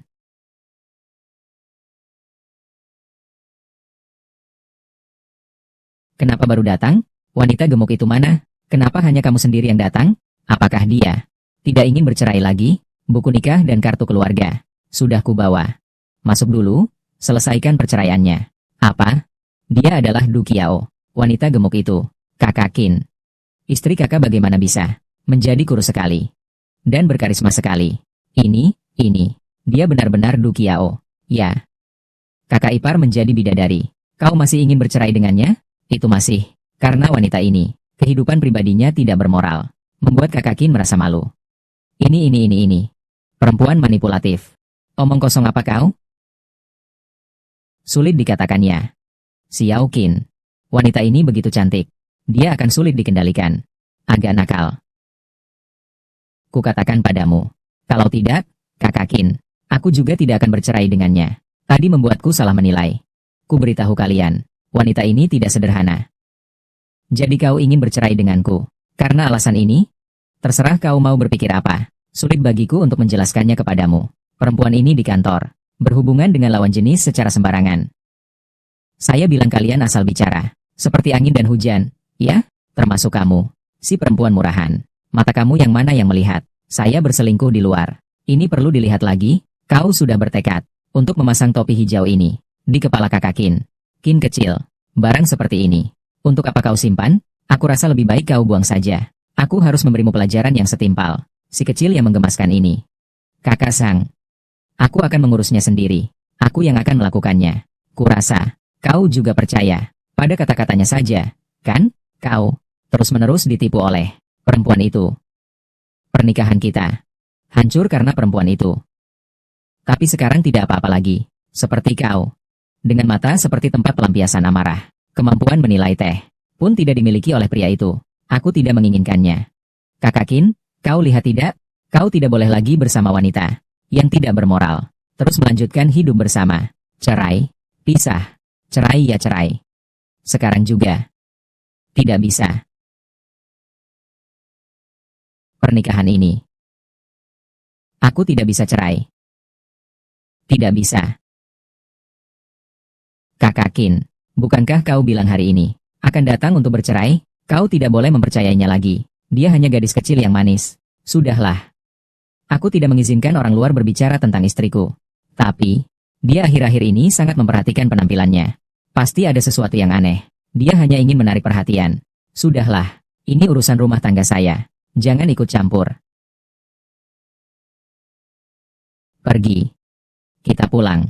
Kenapa baru datang? Wanita gemuk itu mana? Kenapa hanya kamu sendiri yang datang? Apakah dia tidak ingin bercerai lagi? Buku nikah dan kartu keluarga sudah kubawa. Masuk dulu, selesaikan perceraiannya. Apa? Dia adalah Du Qiao, wanita gemuk itu. Kakak Qin. Istri kakak bagaimana bisa menjadi kurus sekali dan berkarisma sekali? Ini. Dia benar-benar Du Qiao. Ya. Kakak ipar menjadi bidadari. Kau masih ingin bercerai dengannya? Itu masih karena wanita ini, kehidupan pribadinya tidak bermoral. Membuat Kakak Qin merasa malu. Ini. Perempuan manipulatif. Omong kosong apa kau? Sulit dikatakannya. Xiao Qin. Wanita ini begitu cantik. Dia akan sulit dikendalikan. Agak nakal. Kukatakan padamu. Kalau tidak, Kakak Qin, aku juga tidak akan bercerai dengannya. Tadi membuatku salah menilai. Ku beritahu kalian, wanita ini tidak sederhana. Jadi kau ingin bercerai denganku karena alasan ini? Terserah kau mau berpikir apa. Sulit bagiku untuk menjelaskannya kepadamu. Perempuan ini di kantor berhubungan dengan lawan jenis secara sembarangan. Saya bilang kalian asal bicara, seperti angin dan hujan, ya? Termasuk kamu, si perempuan murahan. Mata kamu yang mana yang melihat saya berselingkuh di luar? Ini perlu dilihat lagi. Kau sudah bertekad untuk memasang topi hijau ini di kepala Kakak Qin. Qin kecil, barang seperti ini. Untuk apa kau simpan? Aku rasa lebih baik kau buang saja. Aku harus memberimu pelajaran yang setimpal. Si kecil yang menggemaskan ini. Kakak Sang. Aku akan mengurusnya sendiri. Aku yang akan melakukannya. Kurasa, kau juga percaya pada kata-katanya saja, kan? Kau terus-menerus ditipu oleh perempuan itu. Pernikahan kita hancur karena perempuan itu. Tapi sekarang tidak apa-apa lagi. Seperti kau. Dengan mata seperti tempat pelampiasan amarah. Kemampuan menilai teh pun tidak dimiliki oleh pria itu. Aku tidak menginginkannya. Kakak Qin, kau lihat tidak? Kau tidak boleh lagi bersama wanita yang tidak bermoral. Terus melanjutkan hidup bersama. Cerai, pisah, cerai ya cerai. Sekarang juga. Tidak bisa. Pernikahan ini. Aku tidak bisa cerai. Tidak bisa. Kakak Qin, bukankah kau bilang hari ini akan datang untuk bercerai? Kau tidak boleh mempercayainya lagi. Dia hanya gadis kecil yang manis. Sudahlah. Aku tidak mengizinkan orang luar berbicara tentang istriku. Tapi, Dia akhir-akhir ini sangat memperhatikan penampilannya. Pasti ada sesuatu yang aneh. Dia hanya ingin menarik perhatian. Sudahlah, ini urusan rumah tangga saya. Jangan ikut campur. Pergi. Kita pulang.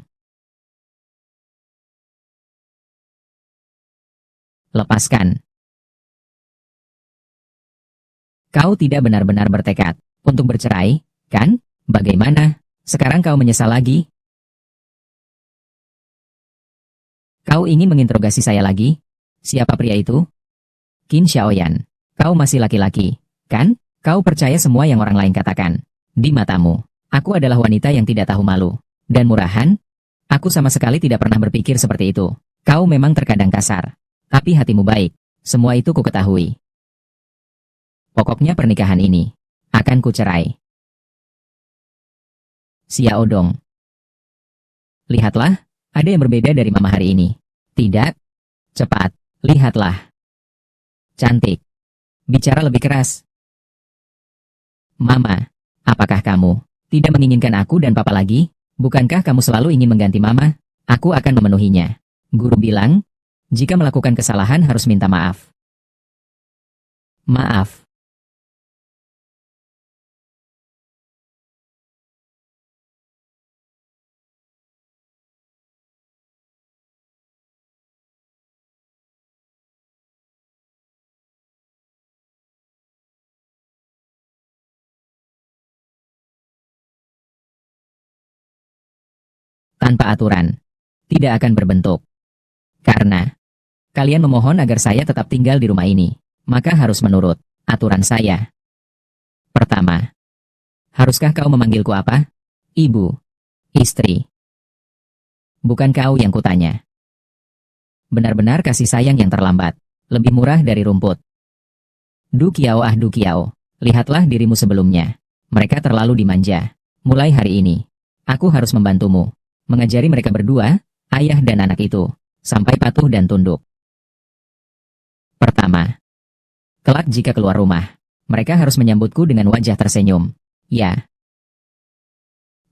Lepaskan. Kau tidak benar-benar bertekad untuk bercerai, kan? Bagaimana? Sekarang kau menyesal lagi? Kau ingin menginterogasi saya lagi? Siapa pria itu? Qin Xiaoyan. Kau masih laki-laki, kan? Kau percaya semua yang orang lain katakan. Di matamu, aku adalah wanita yang tidak tahu malu. Dan murahan? Aku sama sekali tidak pernah berpikir seperti itu. Kau memang terkadang kasar. Tapi hatimu baik. Semua itu ku ketahui. Pokoknya pernikahan ini akan kucerai. Xiao Dong. Lihatlah, ada yang berbeda dari mama hari ini. Tidak? Cepat, lihatlah. Cantik. Bicara lebih keras. Mama, apakah kamu tidak menginginkan aku dan papa lagi? Bukankah kamu selalu ingin mengganti mama? Aku akan memenuhinya. Guru bilang, jika melakukan kesalahan harus minta maaf. Maaf. Tanpa aturan. Tidak akan berbentuk. Karena kalian memohon agar saya tetap tinggal di rumah ini, maka harus menurut aturan saya. Pertama, haruskah kau memanggilku apa? Ibu. Istri. Bukan kau yang kutanya. Benar-benar kasih sayang yang terlambat. Lebih murah dari rumput. Du Kiao ah Du Kiao. Lihatlah dirimu sebelumnya. Mereka terlalu dimanja. Mulai hari ini, aku harus membantumu. Mengajari mereka berdua, ayah dan anak itu, sampai patuh dan tunduk. Pertama, kelak jika keluar rumah, mereka harus menyambutku dengan wajah tersenyum. Ya.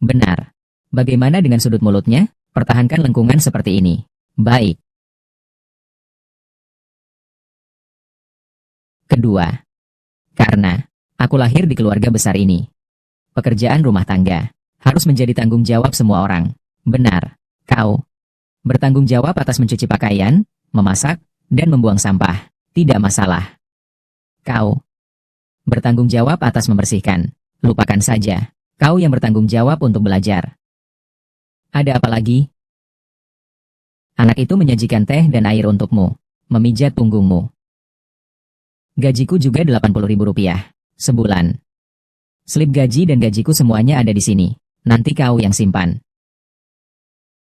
Benar. Bagaimana dengan sudut mulutnya? Pertahankan lengkungan seperti ini. Baik. Kedua, karena aku lahir di keluarga besar ini, pekerjaan rumah tangga harus menjadi tanggung jawab semua orang. Benar, kau bertanggung jawab atas mencuci pakaian, memasak, dan membuang sampah. Tidak masalah. Kau bertanggung jawab atas membersihkan. Lupakan saja. Kau yang bertanggung jawab untuk belajar. Ada apa lagi? Anak itu menyajikan teh dan air untukmu, memijat punggungmu. Gajiku juga Rp80.000 sebulan. Slip gaji dan gajiku semuanya ada di sini. Nanti kau yang simpan.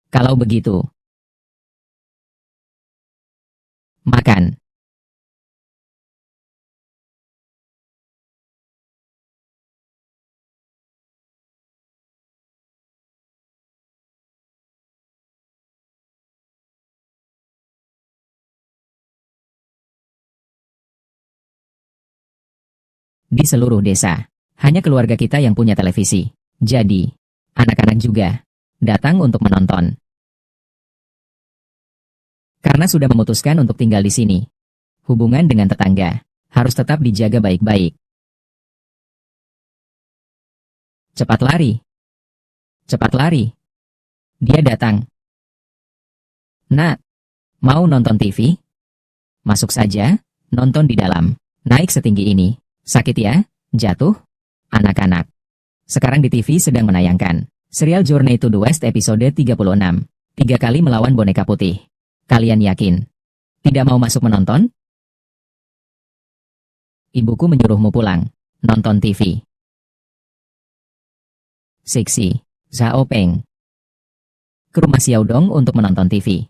Kalau begitu, makan. Di seluruh desa, hanya keluarga kita yang punya televisi. Jadi, anak-anak juga datang untuk menonton. Karena sudah memutuskan untuk tinggal di sini, hubungan dengan tetangga harus tetap dijaga baik-baik. Cepat lari. Cepat lari. Dia datang. Nak, mau nonton TV? Masuk saja, nonton di dalam. Naik setinggi ini. Sakit ya? Jatuh? Anak-anak. Sekarang di TV sedang menayangkan serial Journey to the West episode 36. 3 kali melawan boneka putih. Kalian yakin tidak mau masuk menonton? Ibuku menyuruhmu pulang. Nonton TV. Siksi. Zhao Peng. Ke rumah Xiaodong untuk menonton TV.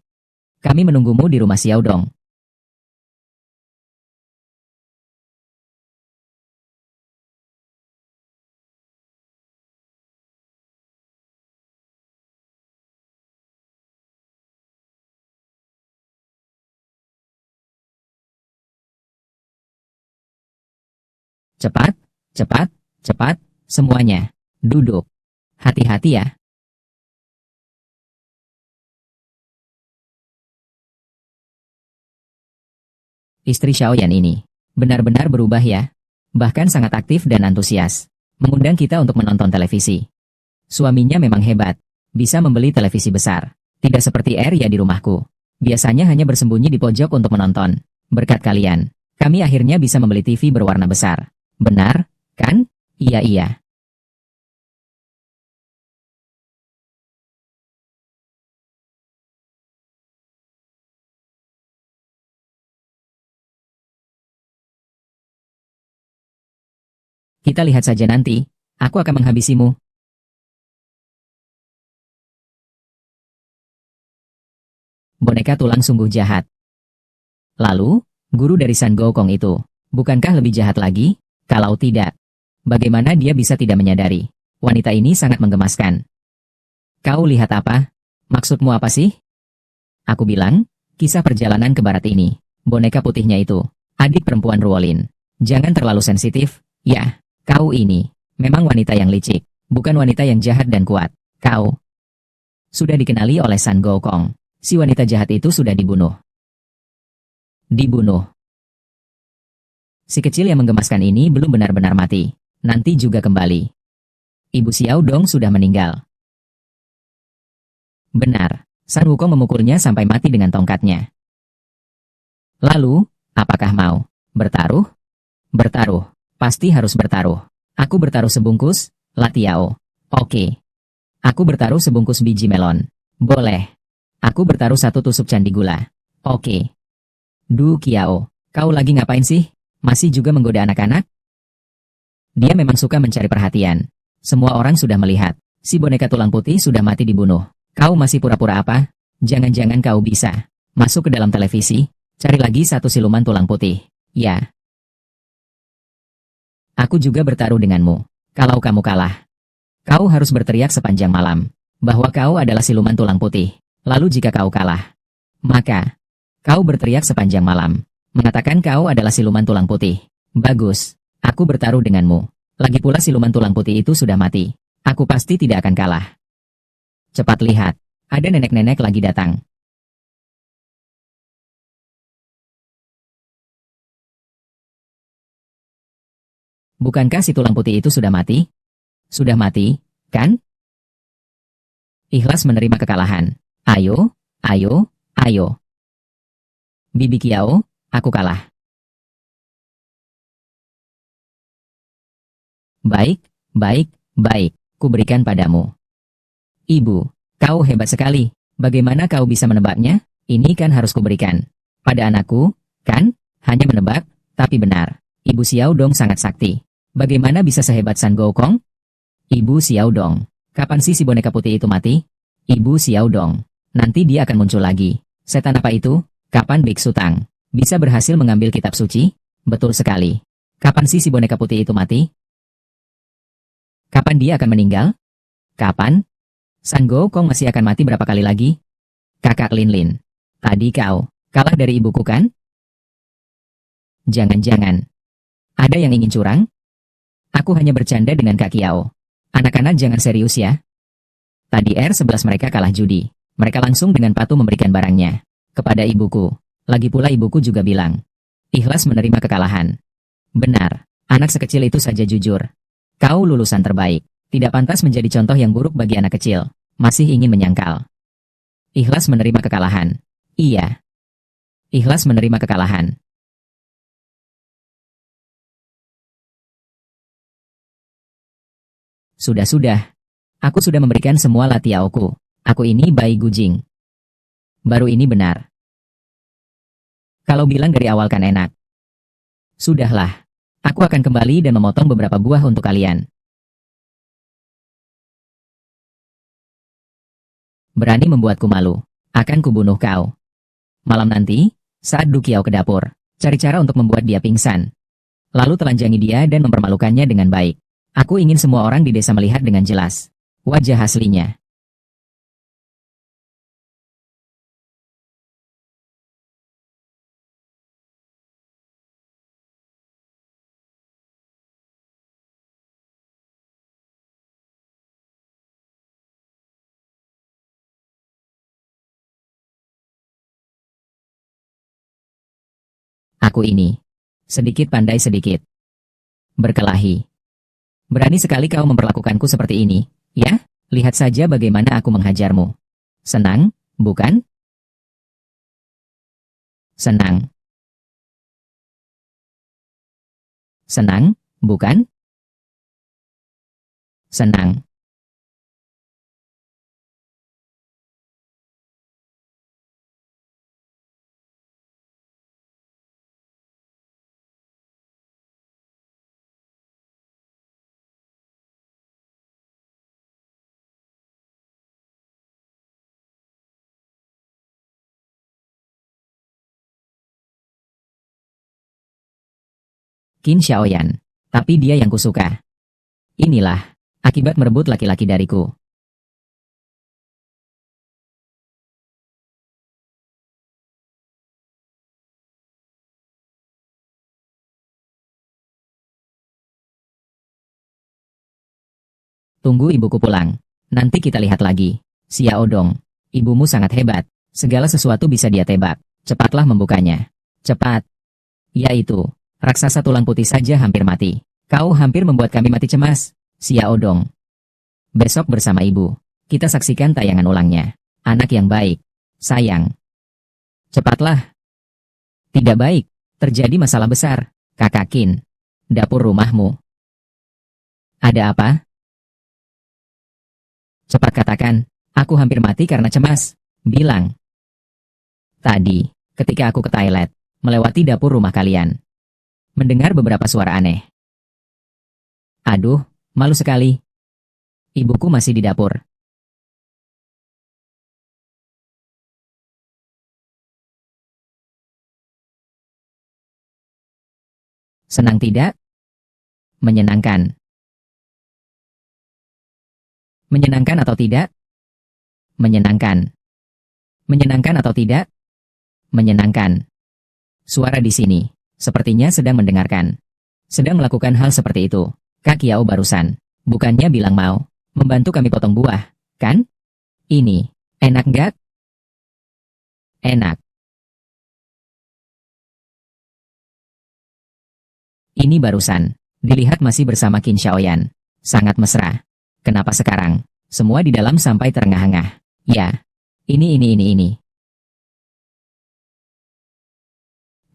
Kami menunggumu di rumah Xiaodong. Cepat, cepat, cepat, semuanya. Duduk. Hati-hati ya. Istri Xiaoyan ini benar-benar berubah ya. Bahkan sangat aktif dan antusias. Mengundang kita untuk menonton televisi. Suaminya memang hebat. Bisa membeli televisi besar. Tidak seperti Arya di rumahku. Biasanya hanya bersembunyi di pojok untuk menonton. Berkat kalian, kami akhirnya bisa membeli TV berwarna besar. Benar, kan? Iya iya. Kita lihat saja nanti. Aku akan menghabisimu. Boneka tulang sungguh jahat. Lalu, guru dari San Gokong itu, bukankah lebih jahat lagi? Kalau tidak, bagaimana dia bisa tidak menyadari? Wanita ini sangat menggemaskan. Kau lihat apa? Maksudmu apa sih? Aku bilang, kisah perjalanan ke barat ini. Boneka putihnya itu, adik perempuan Ruolin. Jangan terlalu sensitif, ya. Kau ini, memang wanita yang licik, bukan wanita yang jahat dan kuat. Kau sudah dikenali oleh San Gokong. Si wanita jahat itu sudah dibunuh. Dibunuh. Si kecil yang menggemaskan ini belum benar-benar mati. Nanti juga kembali. Ibu Xiao Dong sudah meninggal. Benar. San Wukong memukulnya sampai mati dengan tongkatnya. Lalu, apakah mau bertaruh? Bertaruh. Pasti harus bertaruh. Aku bertaruh sebungkus, Latiao. Oke. Aku bertaruh sebungkus biji melon. Boleh. Aku bertaruh satu tusuk candi gula. Oke. Du Kiao, kau lagi ngapain sih? Masih juga menggoda anak-anak? Dia memang suka mencari perhatian. Semua orang sudah melihat. Si boneka tulang putih sudah mati dibunuh. Kau masih pura-pura apa? Jangan-jangan kau bisa masuk ke dalam televisi, cari lagi satu siluman tulang putih. Ya. Aku juga bertaruh denganmu. Kalau kamu kalah, kau harus berteriak sepanjang malam bahwa kau adalah siluman tulang putih. Lalu jika kau kalah, maka kau berteriak sepanjang malam, mengatakan kau adalah siluman tulang putih. Bagus, aku bertaruh denganmu. Lagi pula siluman tulang putih itu sudah mati. Aku pasti tidak akan kalah. Cepat lihat, ada nenek-nenek lagi datang. Bukankah si tulang putih itu sudah mati? Sudah mati, kan? Ikhlas menerima kekalahan. Ayo, ayo, ayo. Bibi Kiao, aku kalah. Baik, baik, baik, kuberikan padamu. Ibu, kau hebat sekali. Bagaimana kau bisa menebaknya? Ini kan harus kuberikan pada anakku, kan? Hanya menebak, tapi benar. Ibu Xiao Dong sangat sakti. Bagaimana bisa sehebat San Gokong? Ibu Xiao Dong. Kapan sih si boneka putih itu mati? Ibu Xiao Dong. Nanti dia akan muncul lagi. Setan apa itu? Kapan Biksu Tang bisa berhasil mengambil kitab suci? Betul sekali. Kapan sih si boneka putih itu mati? Kapan dia akan meninggal? Kapan? San Gokong masih akan mati berapa kali lagi? Kakak Lin Lin. Tadi kau kalah dari ibuku kan? Jangan-jangan ada yang ingin curang? Aku hanya bercanda dengan Kak Kiao. Anak-anak jangan serius ya. Tadi R11 mereka kalah judi. Mereka langsung dengan patuh memberikan barangnya kepada ibuku. Lagi pula ibuku juga bilang, ikhlas menerima kekalahan. Benar, anak sekecil itu saja jujur. Kau lulusan terbaik. Tidak pantas menjadi contoh yang buruk bagi anak kecil. Masih ingin menyangkal. Ikhlas menerima kekalahan. Iya. Ikhlas menerima kekalahan. Sudah-sudah. Aku sudah memberikan semua latiauku. Aku ini Bai Gujing. Baru ini benar. Kalau bilang dari awal kan enak. Sudahlah. Aku akan kembali dan memotong beberapa buah untuk kalian. Berani membuatku malu. Akan kubunuh kau. Malam nanti, saat Du Kiao ke dapur, cari cara untuk membuat dia pingsan. Lalu telanjangi dia dan mempermalukannya dengan baik. Aku ingin semua orang di desa melihat dengan jelas wajah aslinya. Aku ini sedikit pandai sedikit berkelahi. Berani sekali kau memperlakukanku seperti ini, ya? Lihat saja bagaimana aku menghajarmu. Senang, bukan? Senang. Senang, bukan? Senang. Qin Xiaoyan. Tapi dia yang kusuka. Inilah akibat merebut laki-laki dariku. Tunggu ibuku pulang. Nanti kita lihat lagi. Xiao Dong, ibumu sangat hebat. Segala sesuatu bisa dia tebak. Cepatlah membukanya. Cepat. Yaitu, raksasa tulang putih saja hampir mati. Kau hampir membuat kami mati cemas. Xiao Dong. Besok bersama ibu, kita saksikan tayangan ulangnya. Anak yang baik. Sayang. Cepatlah. Tidak baik. Terjadi masalah besar. Kakak Qin. Dapur rumahmu. Ada apa? Cepat katakan, aku hampir mati karena cemas. Bilang. Tadi, ketika aku ke toilet, melewati dapur rumah kalian. Mendengar beberapa suara aneh. Aduh, malu sekali. Ibuku masih di dapur. Senang tidak? Menyenangkan. Menyenangkan atau tidak? Menyenangkan. Menyenangkan atau tidak? Menyenangkan. Suara di sini, sepertinya sedang mendengarkan. Sedang melakukan hal seperti itu. Kak Kiao barusan, bukannya bilang mau membantu kami potong buah, kan? Ini, enak nggak? Enak. Ini barusan, dilihat masih bersama Qin Xiaoyan. Sangat mesra. Kenapa sekarang, semua di dalam sampai terengah-engah? Ya, ini.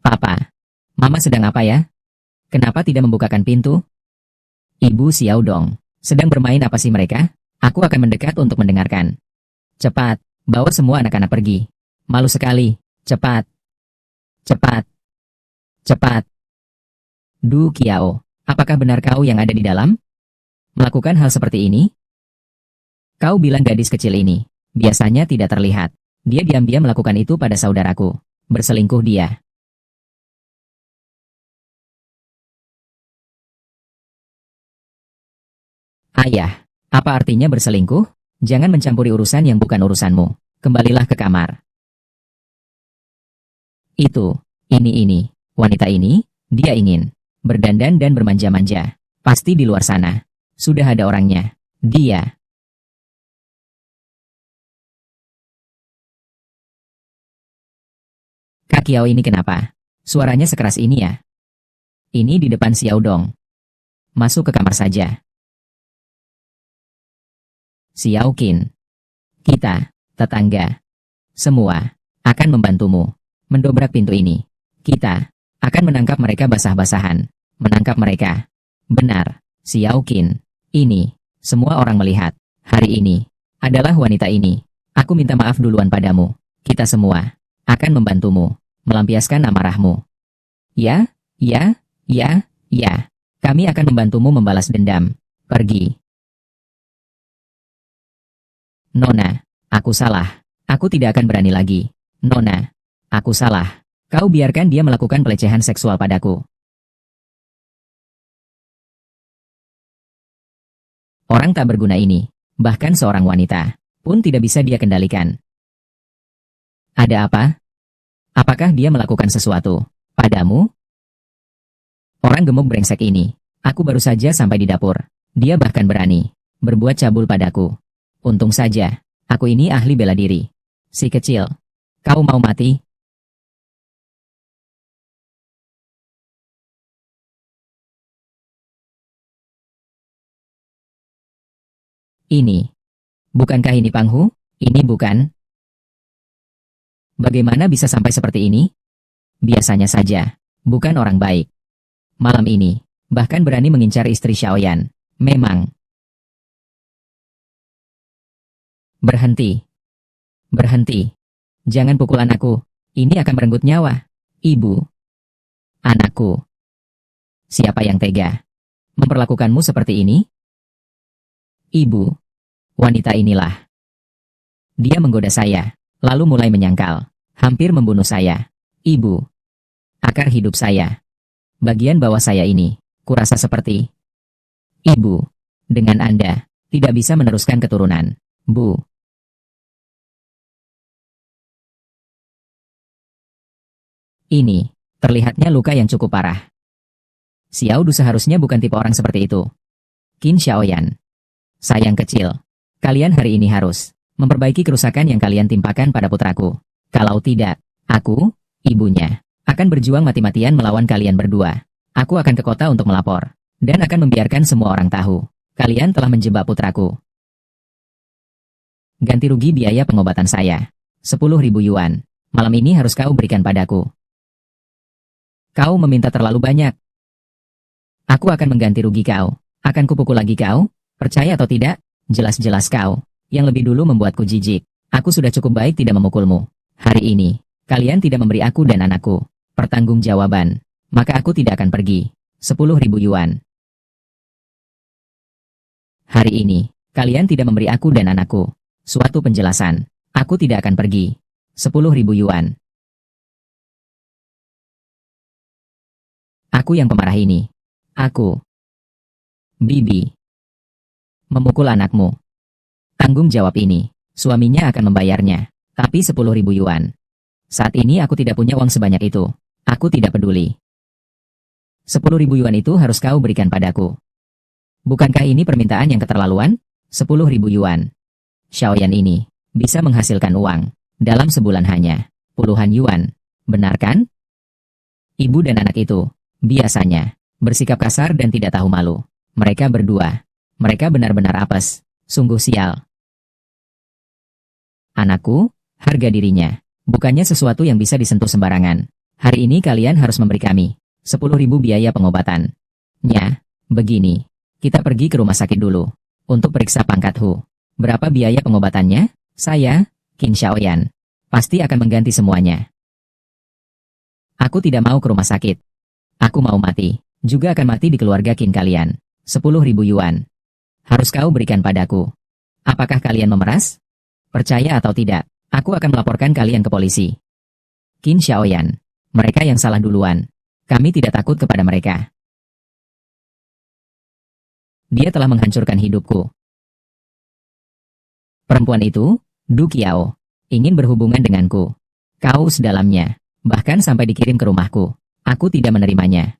Papa, Mama sedang apa ya? Kenapa tidak membukakan pintu? Ibu Xiao Dong, sedang bermain apa sih mereka? Aku akan mendekat untuk mendengarkan. Cepat, bawa semua anak-anak pergi. Malu sekali. Cepat. Cepat. Cepat. Du Kiao, apakah benar kau yang ada di dalam? Melakukan hal seperti ini? Kau bilang gadis kecil ini, biasanya tidak terlihat. Dia diam-diam melakukan itu pada saudaraku. Berselingkuh dia. Ayah, apa artinya berselingkuh? Jangan mencampuri urusan yang bukan urusanmu. Kembalilah ke kamar. Itu, ini. Wanita ini, dia ingin berdandan dan bermanja-manja. Pasti di luar sana. Sudah ada orangnya. Dia. Kak Kiao ini kenapa? Suaranya sekeras ini ya? Ini di depan Xiao Dong. Masuk ke kamar saja. Xiao Qin. Kita, tetangga. Semua, akan membantumu. Mendobrak pintu ini. Kita, akan menangkap mereka basah-basahan. Menangkap mereka. Benar, Xiao Qin. Ini, semua orang melihat. Hari ini, adalah wanita ini. Aku minta maaf duluan padamu. Kita semua, akan membantumu. Melampiaskan amarahmu. Ya. Kami akan membantumu membalas dendam. Pergi. Nona, aku salah. Aku tidak akan berani lagi. Nona, aku salah. Kau biarkan dia melakukan pelecehan seksual padaku. Orang tak berguna ini, bahkan seorang wanita, pun tidak bisa dia kendalikan. Ada apa? Apakah dia melakukan sesuatu padamu? Orang gemuk brengsek ini, aku baru saja sampai di dapur. Dia bahkan berani berbuat cabul padaku. Untung saja, aku ini ahli bela diri. Si kecil, kau mau mati? Ini. Bukankah ini Panghu? Ini bukan. Bagaimana bisa sampai seperti ini? Biasanya saja. Bukan orang baik. Malam ini, bahkan berani mengincar istri Xiaoyan. Memang. Berhenti. Berhenti. Jangan pukul anakku. Ini akan merenggut nyawa. Ibu. Anakku. Siapa yang tega memperlakukanmu seperti ini? Ibu. Wanita inilah. Dia menggoda saya, lalu mulai menyangkal. Hampir membunuh saya. Ibu. Akar hidup saya. Bagian bawah saya ini, kurasa seperti ibu. Dengan Anda, tidak bisa meneruskan keturunan. Bu. Ini, terlihatnya luka yang cukup parah. Xiao Du seharusnya bukan tipe orang seperti itu. Qin Xiaoyan. Sayang kecil. Kalian hari ini harus memperbaiki kerusakan yang kalian timpakan pada putraku. Kalau tidak, aku, ibunya, akan berjuang mati-matian melawan kalian berdua. Aku akan ke kota untuk melapor, dan akan membiarkan semua orang tahu. Kalian telah menjebak putraku. Ganti rugi biaya pengobatan saya. 10.000 yuan. Malam ini harus kau berikan padaku. Kau meminta terlalu banyak. Aku akan mengganti rugi kau. Akan kupukul lagi kau? Percaya atau tidak? Jelas-jelas kau yang lebih dulu membuatku jijik. Aku sudah cukup baik tidak memukulmu. Hari ini, kalian tidak memberi aku dan anakku pertanggungjawaban. Maka aku tidak akan pergi. 10.000 yuan. Hari ini, kalian tidak memberi aku dan anakku suatu penjelasan. Aku tidak akan pergi. 10.000 yuan. Aku yang pemarah ini. Aku. Bibi. Memukul anakmu. Tanggung jawab ini, suaminya akan membayarnya. Tapi 10.000 yuan. Saat ini aku tidak punya uang sebanyak itu. Aku tidak peduli. 10.000 yuan itu harus kau berikan padaku. Bukankah ini permintaan yang keterlaluan? 10.000 yuan. Xiaoyan ini bisa menghasilkan uang dalam sebulan hanya puluhan yuan. Benar kan? Ibu dan anak itu biasanya bersikap kasar dan tidak tahu malu. Mereka berdua. Mereka benar-benar apes. Sungguh sial. Anakku, harga dirinya. Bukannya sesuatu yang bisa disentuh sembarangan. Hari ini kalian harus memberi kami 10.000 biaya pengobatan. Nya, begini. Kita pergi ke rumah sakit dulu. Untuk periksa pangkat Hu. Berapa biaya pengobatannya? Saya, Qin Xiaoyan. Pasti akan mengganti semuanya. Aku tidak mau ke rumah sakit. Aku mau mati. Juga akan mati di keluarga Qin kalian. 10.000 yuan. Harus kau berikan padaku. Apakah kalian memeras? Percaya atau tidak, aku akan melaporkan kalian ke polisi. Qin Xiaoyan. Mereka yang salah duluan. Kami tidak takut kepada mereka. Dia telah menghancurkan hidupku. Perempuan itu, Du Qiao, ingin berhubungan denganku. Kaos dalamnya, bahkan sampai dikirim ke rumahku. Aku tidak menerimanya.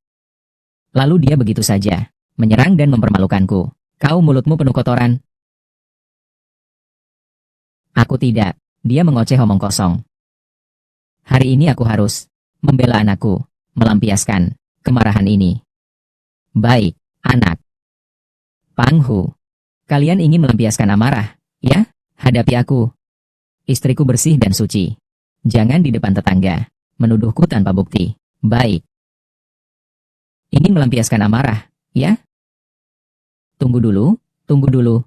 Lalu dia begitu saja menyerang dan mempermalukanku. Kau mulutmu penuh kotoran. Aku tidak. Dia mengoceh omong kosong. Hari ini aku harus membela anakku, melampiaskan kemarahan ini. Baik, anak. Panghu. Kalian ingin melampiaskan amarah, ya? Hadapi aku. Istriku bersih dan suci. Jangan di depan tetangga menuduhku tanpa bukti. Baik. Ingin melampiaskan amarah, ya? Tunggu dulu, tunggu dulu.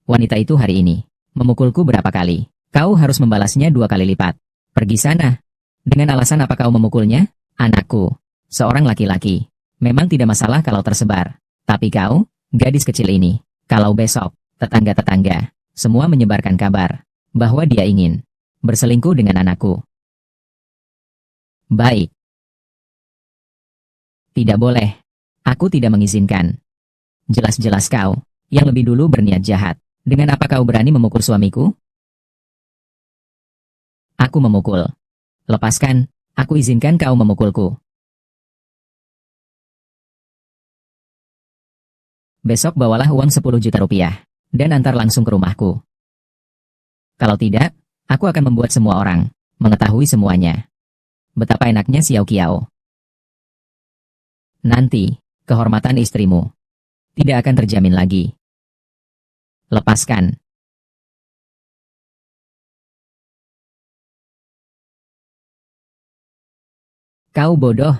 Wanita itu hari ini memukulku berapa kali? Kau harus membalasnya 2 kali lipat. Pergi sana. Dengan alasan apa kau memukulnya? Anakku, seorang laki-laki. Memang tidak masalah kalau tersebar. Tapi kau, gadis kecil ini, kalau besok, tetangga-tetangga, semua menyebarkan kabar bahwa dia ingin berselingkuh dengan anakku. Baik. Tidak boleh. Aku tidak mengizinkan. Jelas-jelas kau, yang lebih dulu berniat jahat. Dengan apa kau berani memukul suamiku? Aku memukul. Lepaskan, aku izinkan kau memukulku. Besok bawalah uang 10 juta rupiah, dan antar langsung ke rumahku. Kalau tidak, aku akan membuat semua orang mengetahui semuanya. Betapa enaknya Xiao Qiao. Nanti, kehormatan istrimu tidak akan terjamin lagi. Lepaskan. Kau bodoh.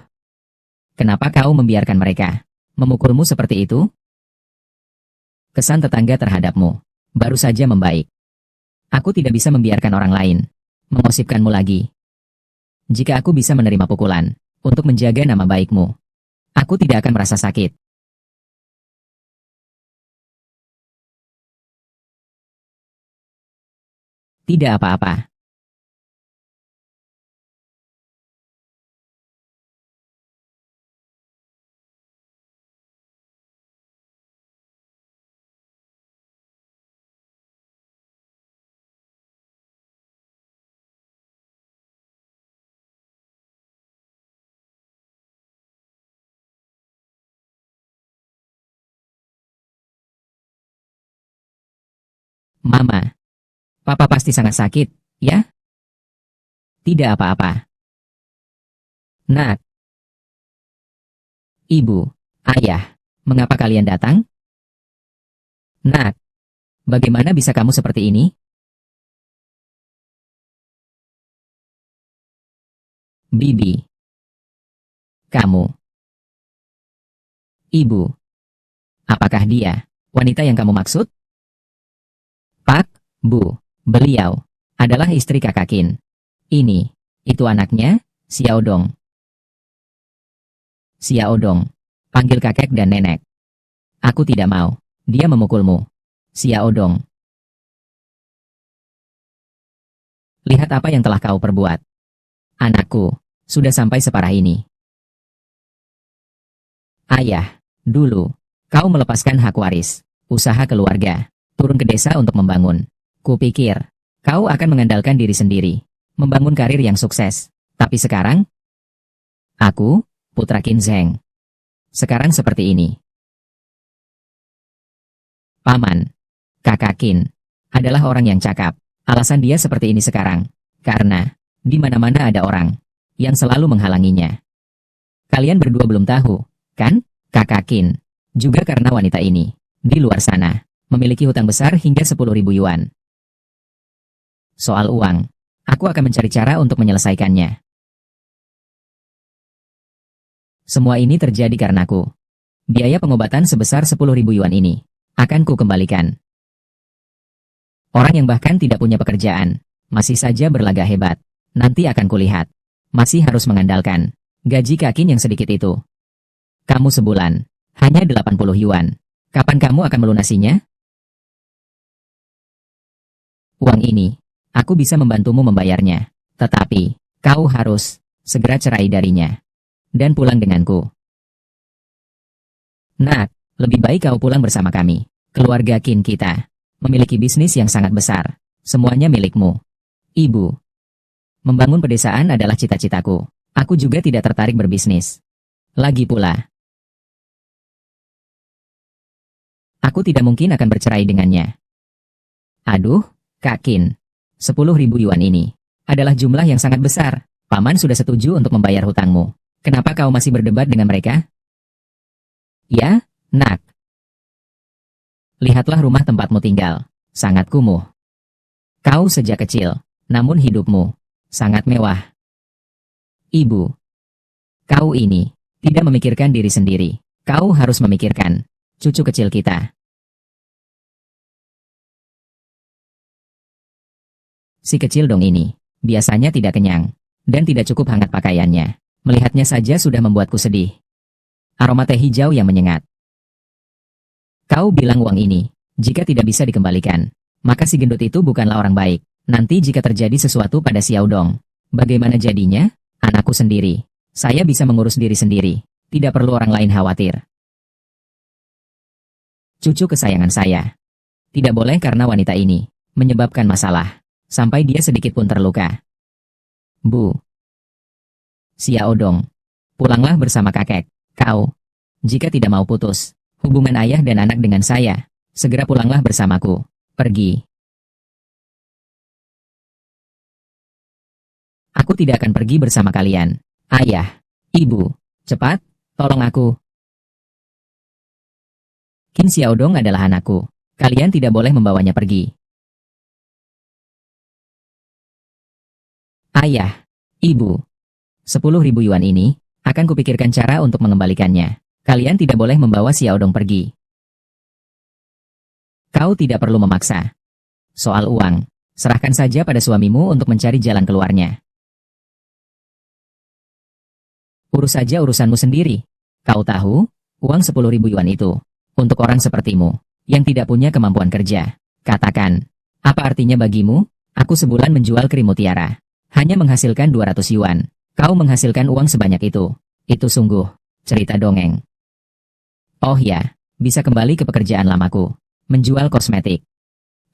Kenapa kau membiarkan mereka memukulmu seperti itu? Kesan tetangga terhadapmu baru saja membaik. Aku tidak bisa membiarkan orang lain mengosipkanmu lagi. Jika aku bisa menerima pukulan untuk menjaga nama baikmu, aku tidak akan merasa sakit. Tidak apa-apa. Mama, papa pasti sangat sakit, ya? Tidak apa-apa. Nak, ibu, ayah, mengapa kalian datang? Nak, bagaimana bisa kamu seperti ini? Bibi, kamu, ibu, apakah dia wanita yang kamu maksud? Pak, Bu, beliau adalah istri kakak Qin. Ini, itu anaknya, Xiao Dong. Xiao Dong, panggil kakek dan nenek. Aku tidak mau dia memukulmu. Xiao Dong. Lihat apa yang telah kau perbuat. Anakku, sudah sampai separah ini. Ayah, dulu, kau melepaskan hak waris, usaha keluarga, turun ke desa untuk membangun. Kupikir, kau akan mengandalkan diri sendiri, membangun karir yang sukses. Tapi sekarang, aku, putra Qin Zheng. Sekarang seperti ini. Paman, kakak Qin, adalah orang yang cakap. Alasan dia seperti ini sekarang, karena, di mana-mana ada orang yang selalu menghalanginya. Kalian berdua belum tahu, kan, kakak Qin? Juga karena wanita ini, di luar sana, memiliki hutang besar hingga 10.000 yuan. Soal uang, aku akan mencari cara untuk menyelesaikannya. Semua ini terjadi karenaku. Biaya pengobatan sebesar 10.000 yuan ini akan ku kembalikan. Orang yang bahkan tidak punya pekerjaan, masih saja berlagak hebat. Nanti akan kulihat. Masih harus mengandalkan gaji Kakin yang sedikit itu. Kamu sebulan, hanya 80 yuan. Kapan kamu akan melunasinya? Uang ini, aku bisa membantumu membayarnya. Tetapi, kau harus segera cerai darinya. Dan pulang denganku. Nak, lebih baik kau pulang bersama kami. Keluarga Qin kita memiliki bisnis yang sangat besar. Semuanya milikmu. Ibu. Membangun pedesaan adalah cita-citaku. Aku juga tidak tertarik berbisnis. Lagi pula, aku tidak mungkin akan bercerai dengannya. Aduh, Kak Qin. 10.000 yuan ini adalah jumlah yang sangat besar. Paman sudah setuju untuk membayar hutangmu. Kenapa kau masih berdebat dengan mereka? Ya, nak. Lihatlah rumah tempatmu tinggal. Sangat kumuh. Kau sejak kecil, namun hidupmu sangat mewah. Ibu. Kau ini tidak memikirkan diri sendiri. Kau harus memikirkan cucu kecil kita. Si kecil dong ini biasanya tidak kenyang dan tidak cukup hangat pakaiannya. Melihatnya saja sudah membuatku sedih. Aroma teh hijau yang menyengat. Kau bilang uang ini, jika tidak bisa dikembalikan, maka si gendut itu bukanlah orang baik. Nanti jika terjadi sesuatu pada Xiao Dong, bagaimana jadinya? Anakku sendiri. Saya bisa mengurus diri sendiri. Tidak perlu orang lain khawatir. Cucu kesayangan saya. Tidak boleh karena wanita ini menyebabkan masalah, sampai dia sedikit pun terluka. Bu. Xiao Dong, pulanglah bersama kakek. Kau, jika tidak mau putus hubungan ayah dan anak dengan saya, segera pulanglah bersamaku. Pergi. Aku tidak akan pergi bersama kalian. Ayah, ibu, cepat, tolong aku. Qin Xiao Dong adalah anakku. Kalian tidak boleh membawanya pergi. Ayah, ibu, 10.000 yuan ini, akan kupikirkan cara untuk mengembalikannya. Kalian tidak boleh membawa Xiaodong pergi. Kau tidak perlu memaksa. Soal uang, serahkan saja pada suamimu untuk mencari jalan keluarnya. Urus saja urusanmu sendiri. Kau tahu, uang 10.000 yuan itu, untuk orang sepertimu, yang tidak punya kemampuan kerja. Katakan, apa artinya bagimu? Aku sebulan menjual krim mutiara. Hanya menghasilkan 200 yuan. Kau menghasilkan uang sebanyak itu. Itu sungguh cerita dongeng. Oh ya, bisa kembali ke pekerjaan lamaku. Menjual kosmetik.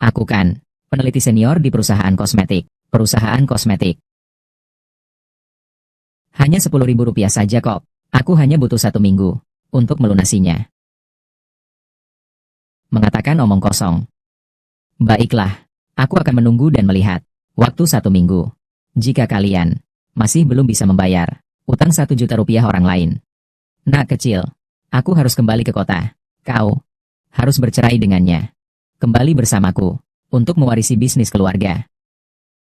Aku kan peneliti senior di perusahaan kosmetik. Perusahaan kosmetik. Hanya 10.000 rupiah saja kok. Aku hanya butuh 1 minggu untuk melunasinya. Mengatakan omong kosong. Baiklah, aku akan menunggu dan melihat. Waktu 1 minggu. Jika kalian masih belum bisa membayar utang 1 juta rupiah orang lain. Nak kecil, aku harus kembali ke kota. Kau harus bercerai dengannya. Kembali bersamaku untuk mewarisi bisnis keluarga.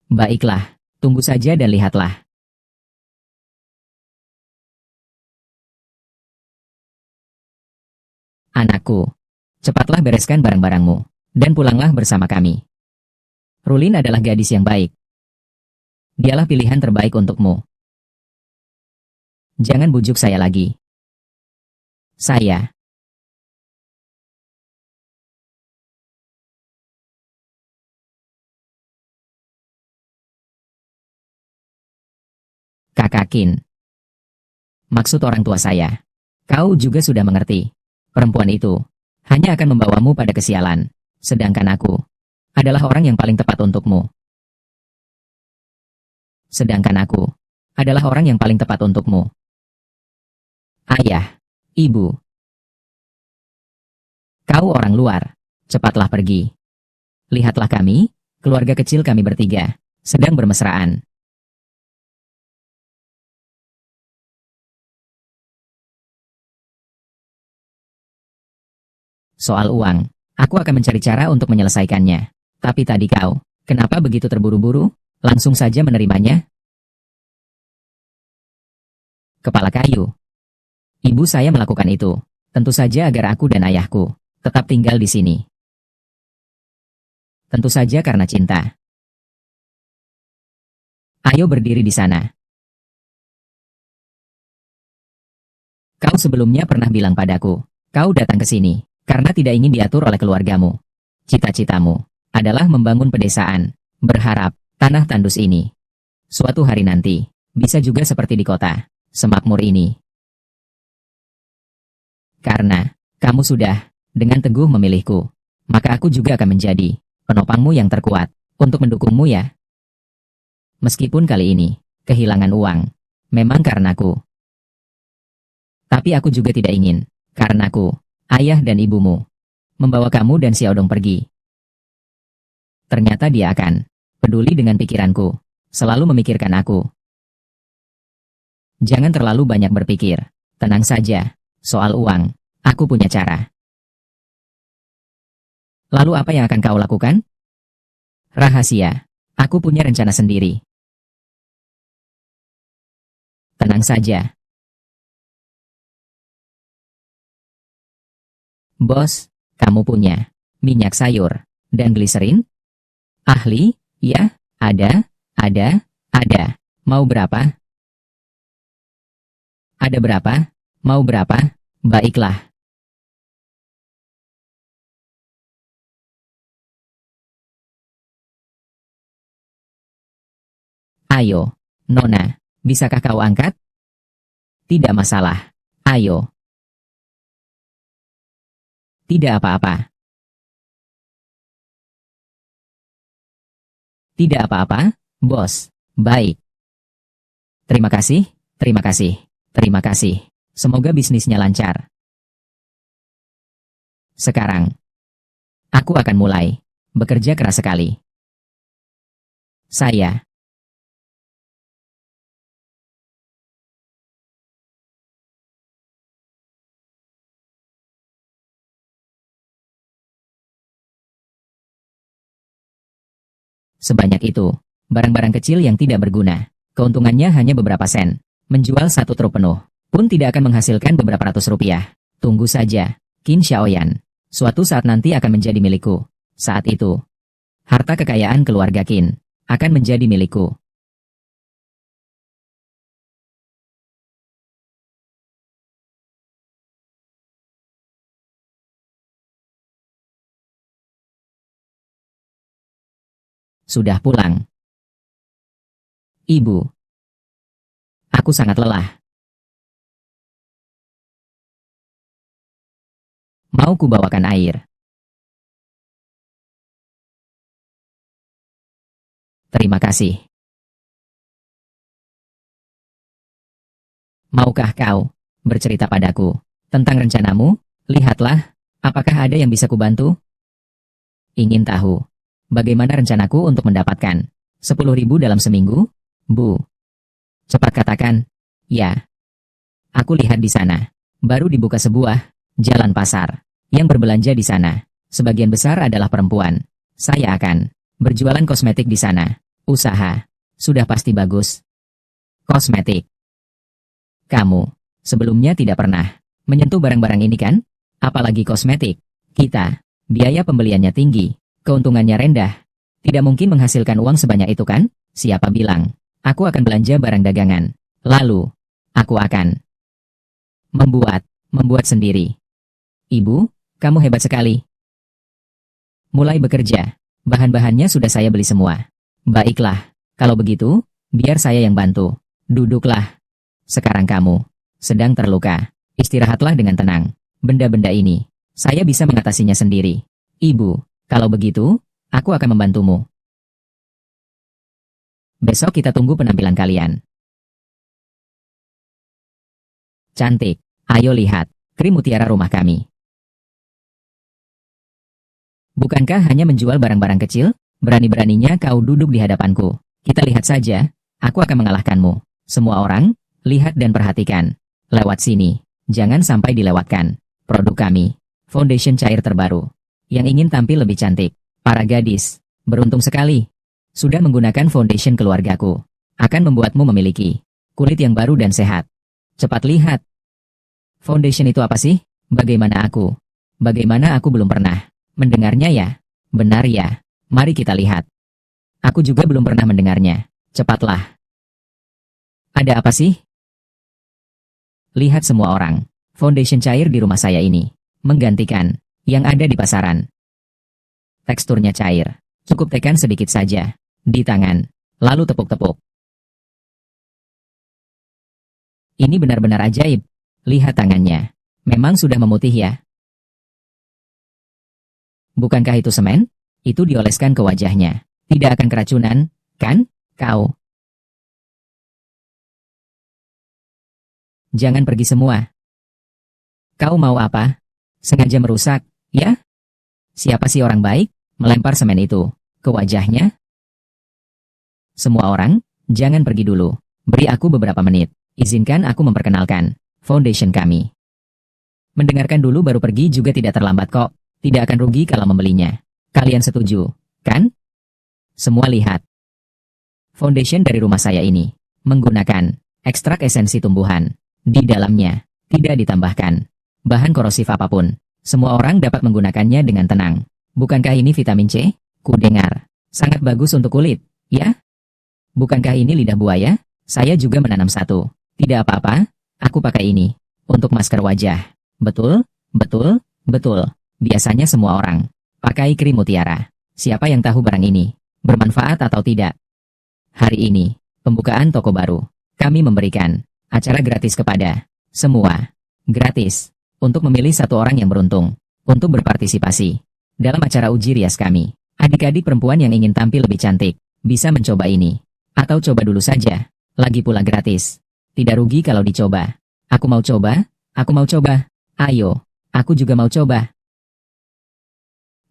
Baiklah, tunggu saja dan lihatlah. Anakku, cepatlah bereskan barang-barangmu dan pulanglah bersama kami. Rulin adalah gadis yang baik. Dialah pilihan terbaik untukmu. Jangan bujuk saya lagi. Saya Kakak Kin. Maksud orang tua saya. Kau juga sudah mengerti. Perempuan itu hanya akan membawamu pada kesialan. Sedangkan aku adalah orang yang paling tepat untukmu. Sedangkan aku adalah orang yang paling tepat untukmu. Ayah, ibu, kau orang luar. Cepatlah pergi. Lihatlah kami, keluarga kecil kami bertiga, sedang bermesraan. Soal uang, aku akan mencari cara untuk menyelesaikannya. Tapi tadi kau, kenapa begitu terburu-buru? Langsung saja menerimanya? Kepala kayu. Ibu saya melakukan itu. Tentu saja agar aku dan ayahku tetap tinggal di sini. Tentu saja karena cinta. Ayo berdiri di sana. Kau sebelumnya pernah bilang padaku, kau datang ke sini karena tidak ingin diatur oleh keluargamu. Cita-citamu adalah membangun pedesaan, berharap tanah tandus ini suatu hari nanti bisa juga seperti di kota semakmur ini. Karena kamu sudah dengan teguh memilihku, maka aku juga akan menjadi penopangmu yang terkuat untuk mendukungmu ya. Meskipun kali ini kehilangan uang, memang karenaku. Tapi aku juga tidak ingin, karenaku, ayah dan ibumu, membawa kamu dan Xiaodong pergi. Ternyata dia akan peduli dengan pikiranku, selalu memikirkan aku. Jangan terlalu banyak berpikir, tenang saja, soal uang, aku punya cara. Lalu apa yang akan kau lakukan? Rahasia, aku punya rencana sendiri. Tenang saja. Bos, kamu punya minyak sayur dan gliserin? Ahli, ya, ada. Mau berapa? Ada berapa? Mau berapa? Baiklah. Ayo, Nona, bisakah kau angkat? Tidak masalah. Ayo. Tidak apa-apa. Tidak apa-apa, bos. Baik. Terima kasih, terima kasih, terima kasih. Semoga bisnisnya lancar. Sekarang, aku akan mulai bekerja keras sekali. Saya Sebanyak itu. Barang-barang kecil yang tidak berguna. Keuntungannya hanya beberapa sen. Menjual satu truk penuh pun tidak akan menghasilkan beberapa ratus rupiah. Tunggu saja, Qin Xiaoyan. Suatu saat nanti akan menjadi milikku. Saat itu, harta kekayaan keluarga Qin akan menjadi milikku. Sudah pulang. Ibu. Aku sangat lelah. Mau kubawakan air? Terima kasih. Maukah kau bercerita padaku tentang rencanamu? Lihatlah, apakah ada yang bisa kubantu? Ingin tahu bagaimana rencanaku untuk mendapatkan 10.000 dalam seminggu? Bu. Cepat katakan. Ya. Aku lihat di sana. Baru dibuka sebuah jalan pasar. Yang berbelanja di sana sebagian besar adalah perempuan. Saya akan berjualan kosmetik di sana. Usaha. Sudah pasti bagus. Kosmetik. Kamu sebelumnya tidak pernah menyentuh barang-barang ini kan? Apalagi kosmetik. Kita, biaya pembeliannya tinggi, keuntungannya rendah. Tidak mungkin menghasilkan uang sebanyak itu kan? Siapa bilang? Aku akan belanja barang dagangan. Lalu, aku akan membuat sendiri. Ibu, kamu hebat sekali. Mulai bekerja. Bahan-bahannya sudah saya beli semua. Baiklah, kalau begitu, biar saya yang bantu. Duduklah. Sekarang kamu sedang terluka. Istirahatlah dengan tenang. Benda-benda ini, saya bisa mengatasinya sendiri. Ibu, kalau begitu, aku akan membantumu. Besok kita tunggu penampilan kalian. Cantik. Ayo lihat, krim mutiara rumah kami. Bukankah hanya menjual barang-barang kecil? Berani-beraninya kau duduk di hadapanku. Kita lihat saja, aku akan mengalahkanmu. Semua orang, lihat dan perhatikan. Lewat sini, jangan sampai dilewatkan. Produk kami, foundation cair terbaru. Yang ingin tampil lebih cantik. Para gadis, beruntung sekali. Sudah menggunakan foundation keluargaku. Akan membuatmu memiliki kulit yang baru dan sehat. Cepat lihat. Foundation itu apa sih? Bagaimana aku? Bagaimana aku belum pernah mendengarnya ya? Benar ya. Mari kita lihat. Aku juga belum pernah mendengarnya. Cepatlah. Ada apa sih? Lihat semua orang. Foundation cair di rumah saya ini menggantikan yang ada di pasaran. Teksturnya cair. Cukup tekan sedikit saja di tangan, lalu tepuk-tepuk. Ini benar-benar ajaib. Lihat tangannya. Memang sudah memutih ya. Bukankah itu semen? Itu dioleskan ke wajahnya. Tidak akan keracunan, kan, kau? Jangan pergi semua. Kau mau apa? Sengaja merusak, ya? Siapa sih orang baik melempar semen itu ke wajahnya? Semua orang, jangan pergi dulu. Beri aku beberapa menit. Izinkan aku memperkenalkan foundation kami. Mendengarkan dulu baru pergi juga tidak terlambat kok. Tidak akan rugi kalau membelinya. Kalian setuju, kan? Semua lihat. Foundation dari rumah saya ini menggunakan ekstrak esensi tumbuhan. Di dalamnya tidak ditambahkan bahan korosif apapun. Semua orang dapat menggunakannya dengan tenang. Bukankah ini vitamin C? Ku dengar. Sangat bagus untuk kulit, ya? Bukankah ini lidah buaya? Saya juga menanam satu. Tidak apa-apa, aku pakai ini. Untuk masker wajah. Betul, betul, betul. Biasanya semua orang pakai krim mutiara. Siapa yang tahu barang ini bermanfaat atau tidak? Hari ini, pembukaan toko baru. Kami memberikan acara gratis kepada semua. Gratis. Untuk memilih satu orang yang beruntung. Untuk berpartisipasi dalam acara uji rias kami. Adik-adik perempuan yang ingin tampil lebih cantik bisa mencoba ini. Atau coba dulu saja. Lagi pula gratis. Tidak rugi kalau dicoba. Aku mau coba. Aku mau coba. Ayo. Aku juga mau coba.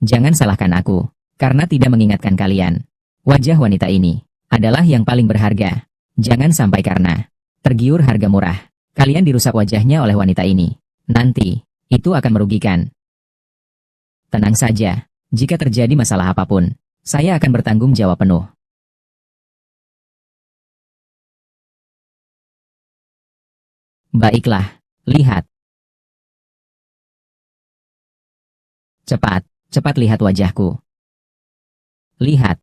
Jangan salahkan aku. Karena tidak mengingatkan kalian. Wajah wanita ini adalah yang paling berharga. Jangan sampai karena tergiur harga murah, kalian dirusak wajahnya oleh wanita ini. Nanti, itu akan merugikan. Tenang saja. Jika terjadi masalah apapun, Saya akan bertanggung jawab penuh. Baiklah, lihat. Cepat, cepat lihat wajahku. Lihat.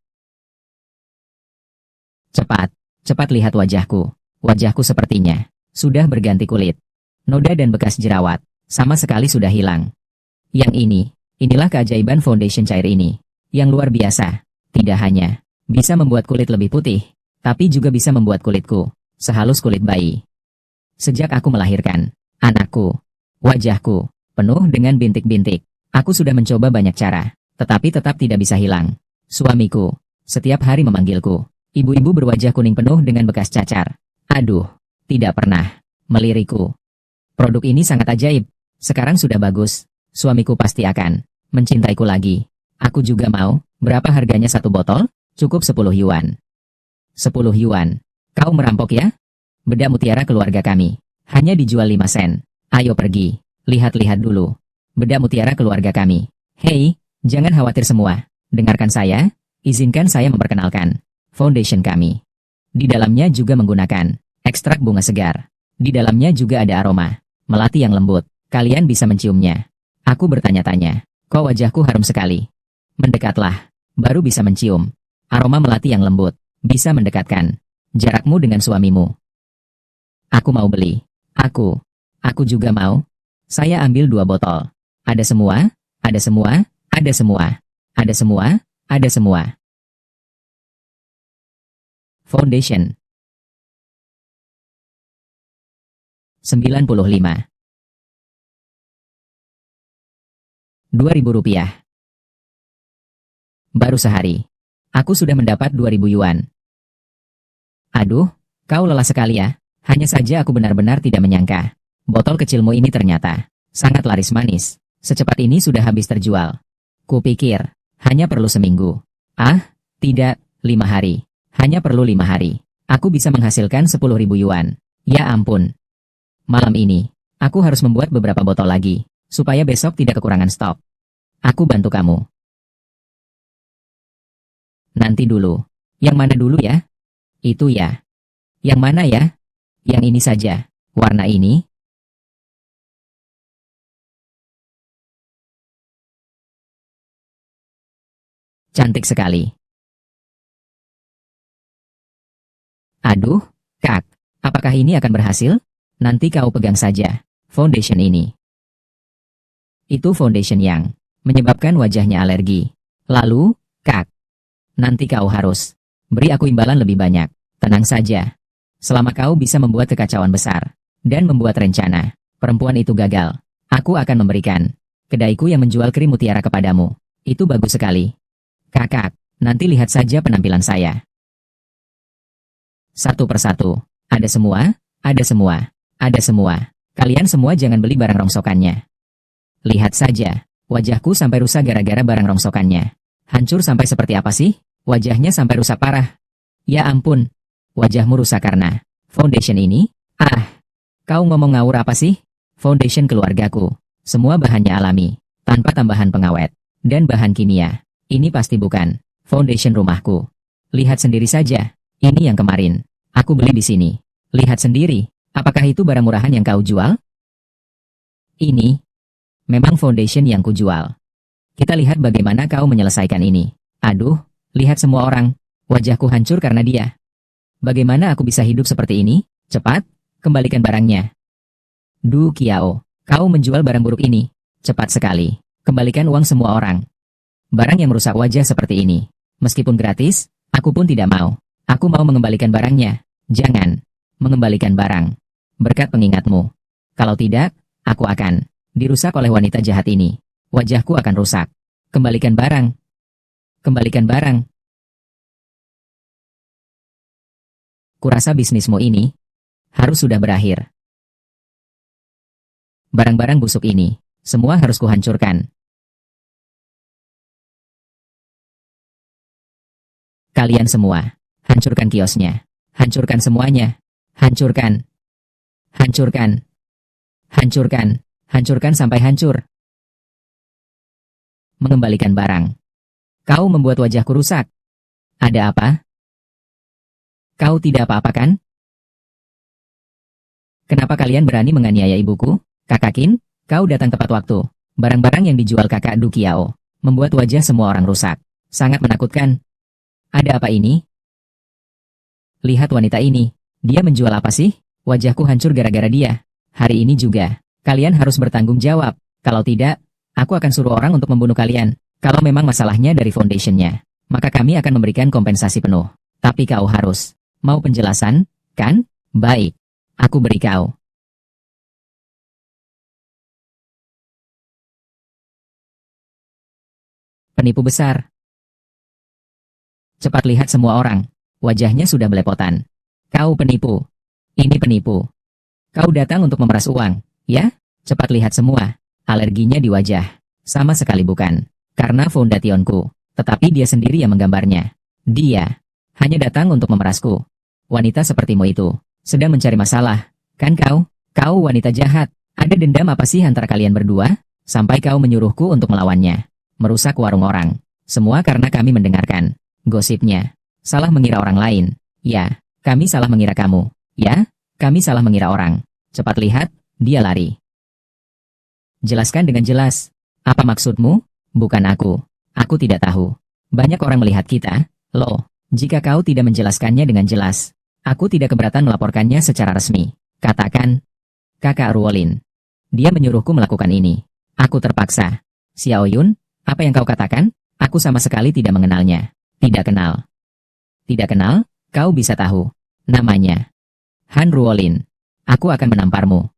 Cepat, cepat lihat wajahku. Wajahku sepertinya sudah berganti kulit. Noda dan bekas jerawat sama sekali sudah hilang. Inilah keajaiban foundation cair ini. Yang luar biasa. Tidak hanya bisa membuat kulit lebih putih, tapi juga bisa membuat kulitku sehalus kulit bayi. Sejak aku melahirkan anakku, wajahku penuh dengan bintik-bintik. Aku sudah mencoba banyak cara, tetapi tetap tidak bisa hilang. Suamiku setiap hari memanggilku, ibu-ibu berwajah kuning penuh dengan bekas cacar. Aduh, tidak pernah meliriku. Produk ini sangat ajaib. Sekarang sudah bagus. Suamiku pasti akan mencintaiku lagi. Aku juga mau. Berapa harganya satu botol? Cukup 10 yuan. 10 yuan. Kau merampok ya? Bedak mutiara keluarga kami hanya dijual 5 sen. Ayo pergi. Lihat-lihat dulu. Bedak mutiara keluarga kami. Hei, jangan khawatir semua. Dengarkan saya. Izinkan saya memperkenalkan foundation kami. Di dalamnya juga menggunakan ekstrak bunga segar. Di dalamnya juga ada aroma melati yang lembut. Kalian bisa menciumnya. Aku bertanya-tanya, kok wajahku harum sekali? Mendekatlah, baru bisa mencium. Aroma melati yang lembut, bisa mendekatkan jarakmu dengan suamimu. Aku mau beli. Aku juga mau. Saya ambil 2 botol. Ada semua, ada semua, ada semua, ada semua, ada semua. Foundation. 95. 2.000 rupiah. Baru sehari. Aku sudah mendapat 2.000 yuan. Aduh, kau lelah sekali ya. Hanya saja aku benar-benar tidak menyangka. Botol kecilmu ini ternyata sangat laris manis. Secepat ini sudah habis terjual. Kupikir, hanya perlu seminggu. Ah, tidak, 5 hari. Hanya perlu 5 hari. Aku bisa menghasilkan 10.000 yuan. Ya ampun. Malam ini, aku harus membuat beberapa botol lagi, supaya besok tidak kekurangan stok. Aku bantu kamu. Nanti dulu. Yang mana dulu ya? Itu ya. Yang mana ya? Yang ini saja. Warna ini. Cantik sekali. Aduh, Kak. Apakah ini akan berhasil? Nanti kau pegang saja foundation ini. Itu foundation yang menyebabkan wajahnya alergi. Lalu, Kak, nanti kau harus beri aku imbalan lebih banyak. Tenang saja. Selama kau bisa membuat kekacauan besar dan membuat rencana perempuan itu gagal, aku akan memberikan kedaiku yang menjual krim mutiara kepadamu. Itu bagus sekali. Kakak, nanti lihat saja penampilan saya. Satu persatu. Ada semua, ada semua, ada semua. Kalian semua jangan beli barang rongsokannya. Lihat saja. Wajahku sampai rusak gara-gara barang rongsokannya. Hancur sampai seperti apa sih? Wajahnya sampai rusak parah. Ya ampun. Wajahmu rusak karena foundation ini? Ah, kau ngomong ngawur apa sih? Foundation keluargaku. Semua bahannya alami, tanpa tambahan pengawet dan bahan kimia. Ini pasti bukan foundation rumahku. Lihat sendiri saja. Ini yang kemarin aku beli di sini. Lihat sendiri. Apakah itu barang murahan yang kau jual? Ini memang foundation yang kujual. Kita lihat bagaimana kau menyelesaikan ini. Aduh, lihat semua orang. Wajahku hancur karena dia. Bagaimana aku bisa hidup seperti ini? Cepat, kembalikan barangnya. Du Kiao, kau menjual barang buruk ini. Cepat sekali. Kembalikan uang semua orang. Barang yang merusak wajah seperti ini. Meskipun gratis, aku pun tidak mau. Aku mau mengembalikan barangnya. Jangan mengembalikan barang. Berkat pengingatmu. Kalau tidak, aku akan dirusak oleh wanita jahat ini. Wajahku akan rusak. Kembalikan barang. Kembalikan barang. Kurasa bisnismu ini harus sudah berakhir. Barang-barang busuk ini, semua harus kuhancurkan. Kalian semua, hancurkan kiosnya. Hancurkan semuanya. Hancurkan. Hancurkan. Hancurkan. Hancurkan sampai hancur. Mengembalikan barang. Kau membuat wajahku rusak. Ada apa? Kau tidak apa-apa kan? Kenapa kalian berani menganiaya ibuku? Kakak Qin, kau datang tepat waktu. Barang-barang yang dijual kakak Du Qiao membuat wajah semua orang rusak. Sangat menakutkan. Ada apa ini? Lihat wanita ini. Dia menjual apa sih? Wajahku hancur gara-gara dia. Hari ini juga. Kalian harus bertanggung jawab. Kalau tidak, aku akan suruh orang untuk membunuh kalian. Kalau memang masalahnya dari foundationnya, maka kami akan memberikan kompensasi penuh. Tapi kau harus mau penjelasan, kan? Baik. Aku beri kau. Penipu besar. Cepat lihat semua orang. Wajahnya sudah belepotan. Kau penipu. Ini penipu. Kau datang untuk memeras uang, ya? Cepat lihat semua. Alerginya di wajah. Sama sekali bukan. Karena foundationku. Tetapi dia sendiri yang menggambarnya. Dia hanya datang untuk memerasku. Wanita sepertimu itu sedang mencari masalah. Kan kau? Kau wanita jahat. Ada dendam apa sih antara kalian berdua? Sampai kau menyuruhku untuk melawannya. Merusak warung orang. Semua karena kami mendengarkan gosipnya. Salah mengira orang lain. Ya, kami salah mengira kamu. Ya, kami salah mengira orang. Cepat lihat, dia lari. Jelaskan dengan jelas. Apa maksudmu? Bukan aku. Aku tidak tahu. Banyak orang melihat kita. Loh, jika kau tidak menjelaskannya dengan jelas, aku tidak keberatan melaporkannya secara resmi. Katakan, Kakak Ruolin. Dia menyuruhku melakukan ini. Aku terpaksa. Xiao Yun, apa yang kau katakan? Aku sama sekali tidak mengenalnya. Tidak kenal. Tidak kenal? Kau bisa tahu. Namanya Han Ruolin. Aku akan menamparmu.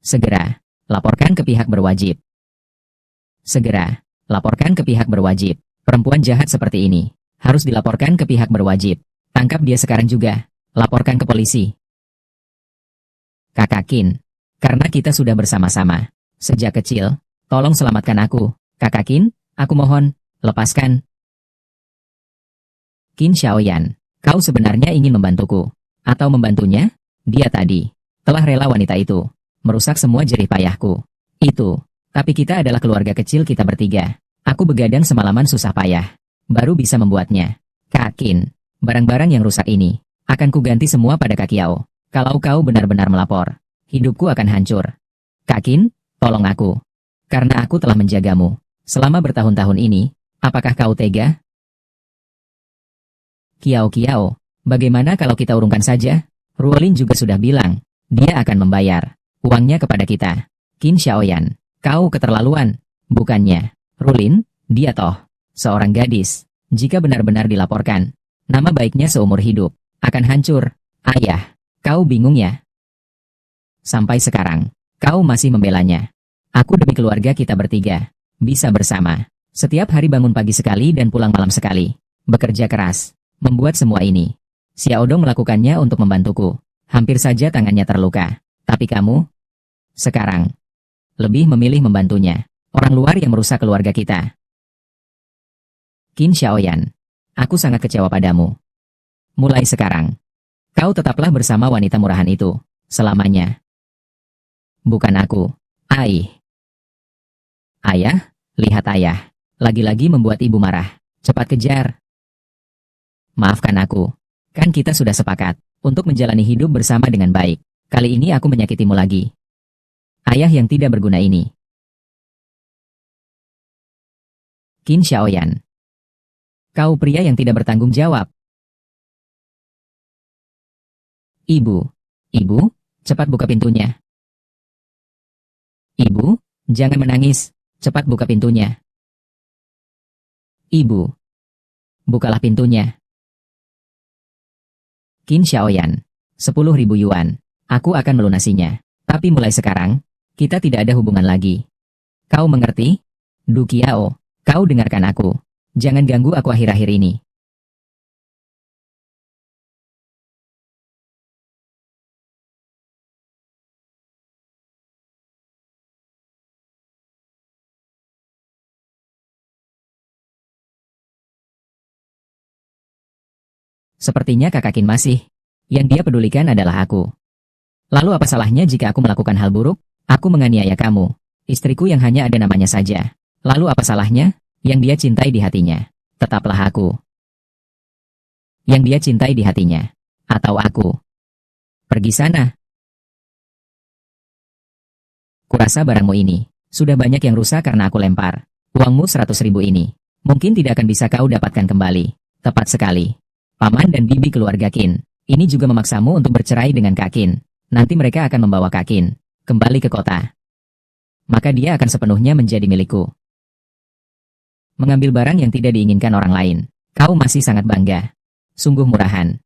Segera, laporkan ke pihak berwajib. Segera, laporkan ke pihak berwajib. Perempuan jahat seperti ini harus dilaporkan ke pihak berwajib. Tangkap dia sekarang juga. Laporkan ke polisi. Kakak Qin, karena kita sudah bersama-sama sejak kecil, tolong selamatkan aku. Kakak Qin, aku mohon, lepaskan. Qin Xiaoyan, kau sebenarnya ingin membantuku. Atau membantunya? Dia tadi telah rela wanita itu merusak semua jerih payahku. Itu, tapi kita adalah keluarga kecil kita bertiga. Aku begadang semalaman susah payah, baru bisa membuatnya. Kak Qin, barang-barang yang rusak ini akan kuganti semua pada Kak Qiao. Kalau kau benar-benar melapor, hidupku akan hancur. Kak Qin, tolong aku. Karena aku telah menjagamu selama bertahun-tahun ini, apakah kau tega? Qiao, bagaimana kalau kita urungkan saja? Ruolin juga sudah bilang, dia akan membayar uangnya kepada kita. Qin Xiaoyan, kau keterlaluan. Bukannya, Ruolin, dia toh seorang gadis. Jika benar-benar dilaporkan, nama baiknya seumur hidup akan hancur. Ayah, kau bingung ya? Sampai sekarang, kau masih membelanya. Aku demi keluarga kita bertiga bisa bersama. Setiap hari bangun pagi sekali dan pulang malam sekali. Bekerja keras, membuat semua ini. Xiao Dong melakukannya untuk membantuku. Hampir saja tangannya terluka. Tapi kamu, sekarang, lebih memilih membantunya. Orang luar yang merusak keluarga kita. Qin Xiaoyan, aku sangat kecewa padamu. Mulai sekarang, kau tetaplah bersama wanita murahan itu selamanya. Bukan aku. Ayah, lihat ayah. Lagi-lagi membuat ibu marah. Cepat kejar. Maafkan aku. Kan kita sudah sepakat untuk menjalani hidup bersama dengan baik. Kali ini aku menyakitimu lagi. Ayah yang tidak berguna ini. Qin Xiaoyan. Kau pria yang tidak bertanggung jawab. Ibu, cepat buka pintunya. Ibu, jangan menangis. Cepat buka pintunya. Ibu, bukalah pintunya. Qin Xiaoyan, 10.000 yuan. Aku akan melunasinya. Tapi mulai sekarang, kita tidak ada hubungan lagi. Kau mengerti? Du Qiao, kau dengarkan aku. Jangan ganggu aku akhir-akhir ini. Sepertinya Kakak Qin masih. Yang dia pedulikan adalah aku. Lalu apa salahnya jika aku melakukan hal buruk? Aku menganiaya kamu. Istriku yang hanya ada namanya saja. Lalu apa salahnya? Yang dia cintai di hatinya. Tetaplah aku. Yang dia cintai di hatinya. Atau aku. Pergi sana. Kurasa barangmu ini sudah banyak yang rusak karena aku lempar. Uangmu 100.000 ini mungkin tidak akan bisa kau dapatkan kembali. Tepat sekali. Paman dan bibi keluarga Qin ini juga memaksamu untuk bercerai dengan Kak Qin. Nanti mereka akan membawa Kak Qin kembali ke kota. Maka dia akan sepenuhnya menjadi milikku. Mengambil barang yang tidak diinginkan orang lain. Kau masih sangat bangga. Sungguh murahan.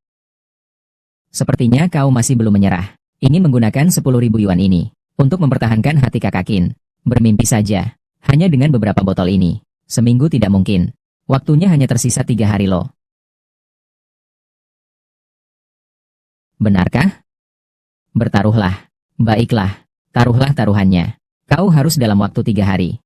Sepertinya kau masih belum menyerah. Ingin menggunakan 10.000 yuan ini untuk mempertahankan hati Kakak Qin. Bermimpi saja. Hanya dengan beberapa botol ini. Seminggu tidak mungkin. Waktunya hanya tersisa 3 hari loh. Benarkah? Bertaruhlah. Baiklah. Taruhlah taruhannya. Kau harus dalam waktu 3 hari.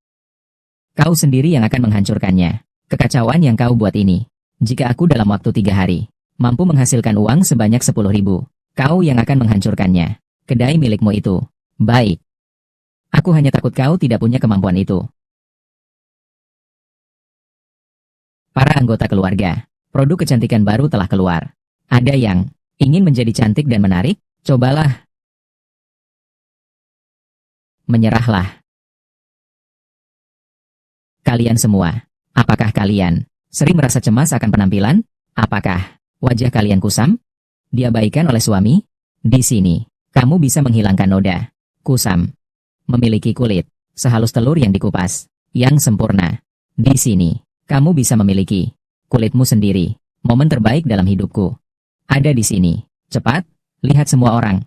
Kau sendiri yang akan menghancurkannya. Kekacauan yang kau buat ini. Jika aku dalam waktu 3 hari mampu menghasilkan uang sebanyak 10.000, kau yang akan menghancurkannya. Kedai milikmu itu. Baik. Aku hanya takut kau tidak punya kemampuan itu. Para anggota keluarga. Produk kecantikan baru telah keluar. Ada yang ingin menjadi cantik dan menarik? Cobalah. Menyerahlah. Kalian semua. Apakah kalian sering merasa cemas akan penampilan? Apakah wajah kalian kusam? Diabaikan oleh suami? Di sini, kamu bisa menghilangkan noda. Kusam. Memiliki kulit sehalus telur yang dikupas, yang sempurna. Di sini, kamu bisa memiliki kulitmu sendiri. Momen terbaik dalam hidupku ada di sini. Cepat, lihat semua orang.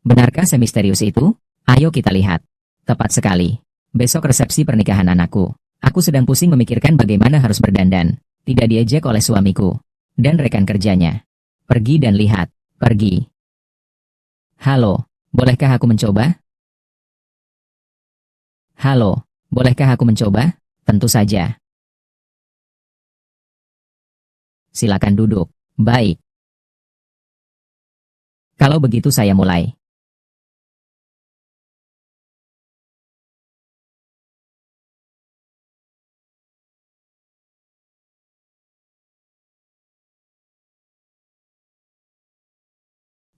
Benarkah semisterius itu? Ayo kita lihat. Tepat sekali. Besok resepsi pernikahan anakku. Aku sedang pusing memikirkan bagaimana harus berdandan. Tidak diejek oleh suamiku dan rekan kerjanya. Pergi dan lihat. Pergi. Halo, bolehkah aku mencoba? Halo, bolehkah aku mencoba? Tentu saja. Silakan duduk. Baik. Kalau begitu saya mulai.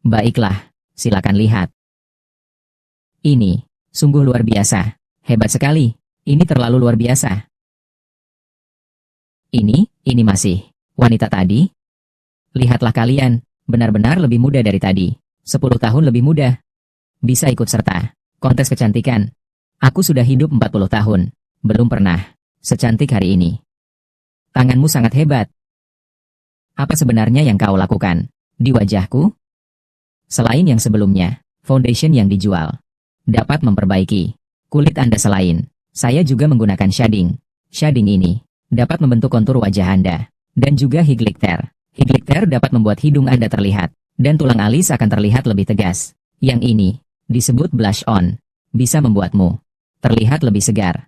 Baiklah, silakan lihat. Ini sungguh luar biasa. Hebat sekali. Ini terlalu luar biasa. Ini masih wanita tadi? Lihatlah kalian, benar-benar lebih muda dari tadi. 10 tahun lebih muda. Bisa ikut serta kontes kecantikan. Aku sudah hidup 40 tahun. Belum pernah secantik hari ini. Tanganmu sangat hebat. Apa sebenarnya yang kau lakukan di wajahku? Selain yang sebelumnya, foundation yang dijual dapat memperbaiki kulit Anda. Selain, saya juga menggunakan shading. Shading ini dapat membentuk kontur wajah Anda. Dan juga higlikter. Higlikter dapat membuat hidung Anda terlihat. Dan tulang alis akan terlihat lebih tegas. Yang ini disebut blush on. Bisa membuatmu terlihat lebih segar.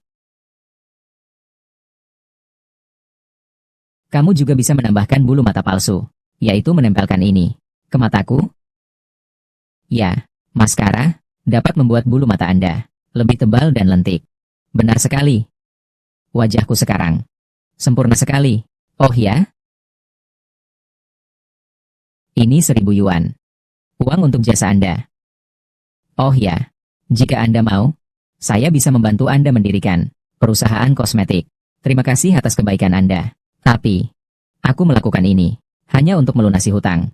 Kamu juga bisa menambahkan bulu mata palsu, yaitu menempelkan ini ke mataku. Ya, maskara dapat membuat bulu mata Anda lebih tebal dan lentik. Benar sekali. Wajahku sekarang sempurna sekali. Oh ya? Ini 1.000 yuan. Uang untuk jasa Anda. Oh ya, jika Anda mau, saya bisa membantu Anda mendirikan perusahaan kosmetik. Terima kasih atas kebaikan Anda. Tapi, aku melakukan ini hanya untuk melunasi hutang.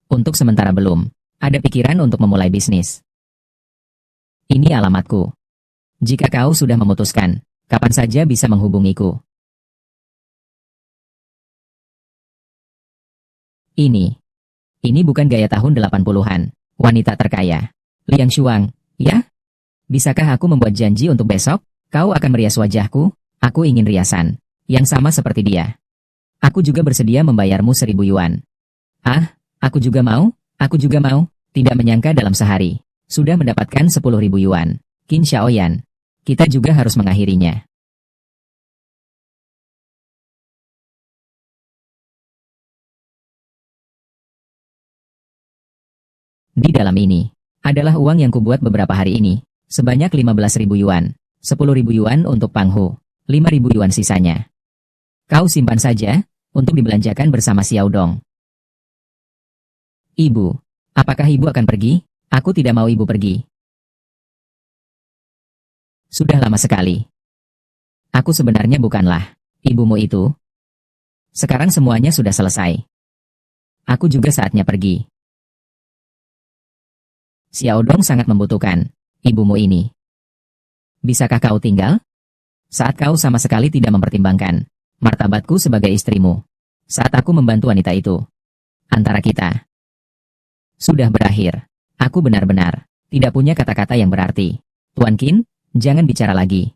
Untuk sementara belum ada pikiran untuk memulai bisnis. Ini alamatku. Jika kau sudah memutuskan, kapan saja bisa menghubungiku. Ini bukan gaya tahun 80-an. Wanita terkaya. Liang Shuang, ya? Bisakah aku membuat janji untuk besok? Kau akan merias wajahku? Aku ingin riasan yang sama seperti dia. Aku juga bersedia membayarmu 1.000 yuan. Ah, aku juga mau. Tidak menyangka dalam sehari sudah mendapatkan 10.000 yuan. Qin Xiaoyan. Kita juga harus mengakhirinya. Di dalam ini adalah uang yang kubuat beberapa hari ini. Sebanyak 15.000 yuan. 10.000 yuan untuk Pang Hu. 5.000 yuan sisanya. Kau simpan saja, untuk dibelanjakan bersama Xiao Dong. Ibu, apakah ibu akan pergi? Aku tidak mau ibu pergi. Sudah lama sekali. Aku sebenarnya bukanlah ibumu itu. Sekarang semuanya sudah selesai. Aku juga saatnya pergi. Xiao Dong sangat membutuhkan ibumu ini. Bisakah kau tinggal? Saat kau sama sekali tidak mempertimbangkan martabatku sebagai istrimu. Saat aku membantu wanita itu. Antara kita. Sudah berakhir. Aku benar-benar tidak punya kata-kata yang berarti. Tuan Qin, jangan bicara lagi.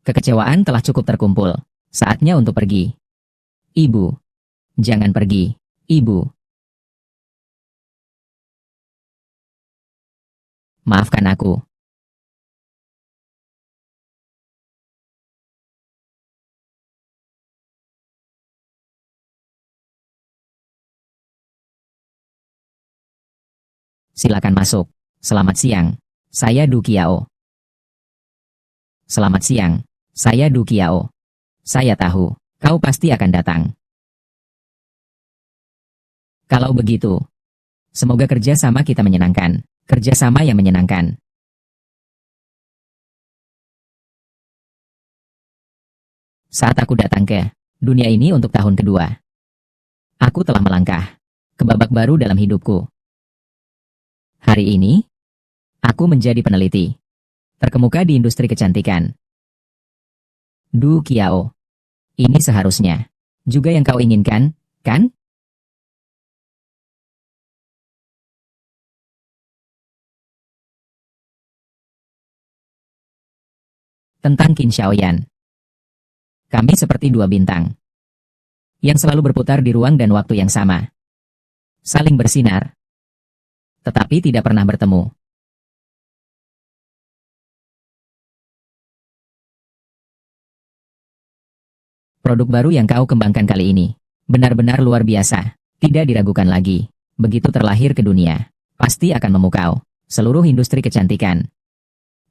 Kekecewaan telah cukup terkumpul. Saatnya untuk pergi. Ibu. Jangan pergi. Ibu. Maafkan aku. Silakan masuk. Selamat siang. Saya Du Qiao. Selamat siang. Saya Du Qiao. Saya tahu, kau pasti akan datang. Kalau begitu, semoga kerjasama kita menyenangkan. Kerjasama yang menyenangkan. Saat aku datang ke dunia ini untuk tahun kedua, aku telah melangkah ke babak baru dalam hidupku. Hari ini, aku menjadi peneliti terkemuka di industri kecantikan. Du Qiao. Ini seharusnya juga yang kau inginkan, kan? Tentang Qin Xiaoyan. Kami seperti dua bintang yang selalu berputar di ruang dan waktu yang sama. Saling bersinar, tetapi tidak pernah bertemu. Produk baru yang kau kembangkan kali ini benar-benar luar biasa, tidak diragukan lagi. Begitu terlahir ke dunia, pasti akan memukau seluruh industri kecantikan.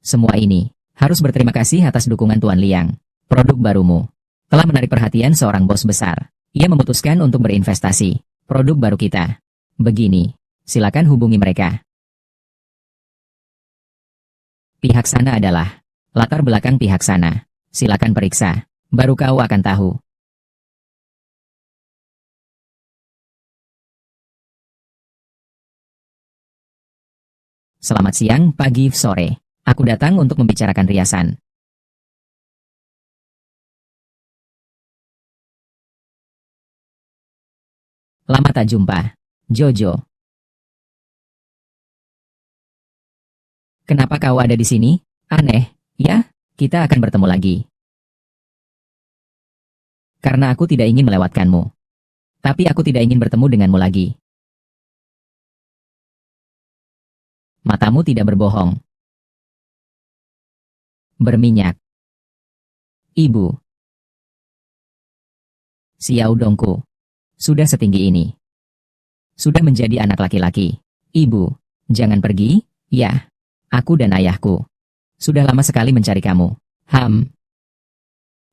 Semua ini harus berterima kasih atas dukungan Tuan Liang. Produk barumu telah menarik perhatian seorang bos besar. Ia memutuskan untuk berinvestasi produk baru kita. Begini, silakan hubungi mereka. Pihak sana adalah latar belakang pihak sana. Silakan periksa, baru kau akan tahu. Selamat siang, pagi, sore. Aku datang untuk membicarakan riasan. Lama tak jumpa. Jojo. Kenapa kau ada di sini? Aneh, ya? Kita akan bertemu lagi. Karena aku tidak ingin melewatkanmu. Tapi aku tidak ingin bertemu denganmu lagi. Matamu tidak berbohong. Berminyak. Ibu. Xiao Dongku. Sudah setinggi ini. Sudah menjadi anak laki-laki. Ibu, jangan pergi, ya. Aku dan ayahku sudah lama sekali mencari kamu.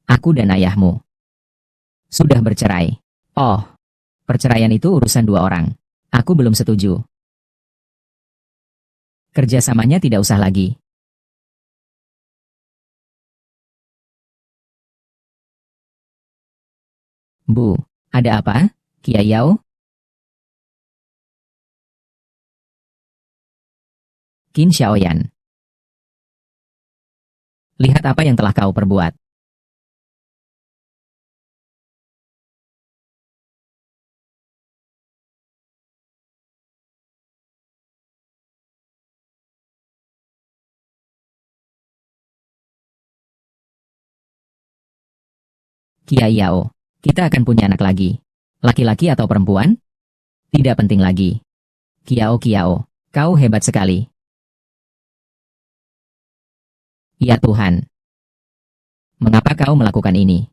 Aku dan ayahmu sudah bercerai. Oh, perceraian itu urusan dua orang. Aku belum setuju. Kerjasamanya tidak usah lagi. Bu, ada apa, Kiai Yao? Qin Xiaoyan. Lihat apa yang telah kau perbuat. Kiai Yao, kita akan punya anak lagi. Laki-laki atau perempuan? Tidak penting lagi. Kiao, kau hebat sekali. Ya Tuhan. Mengapa kau melakukan ini?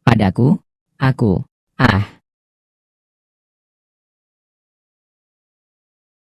Padaku? Aku.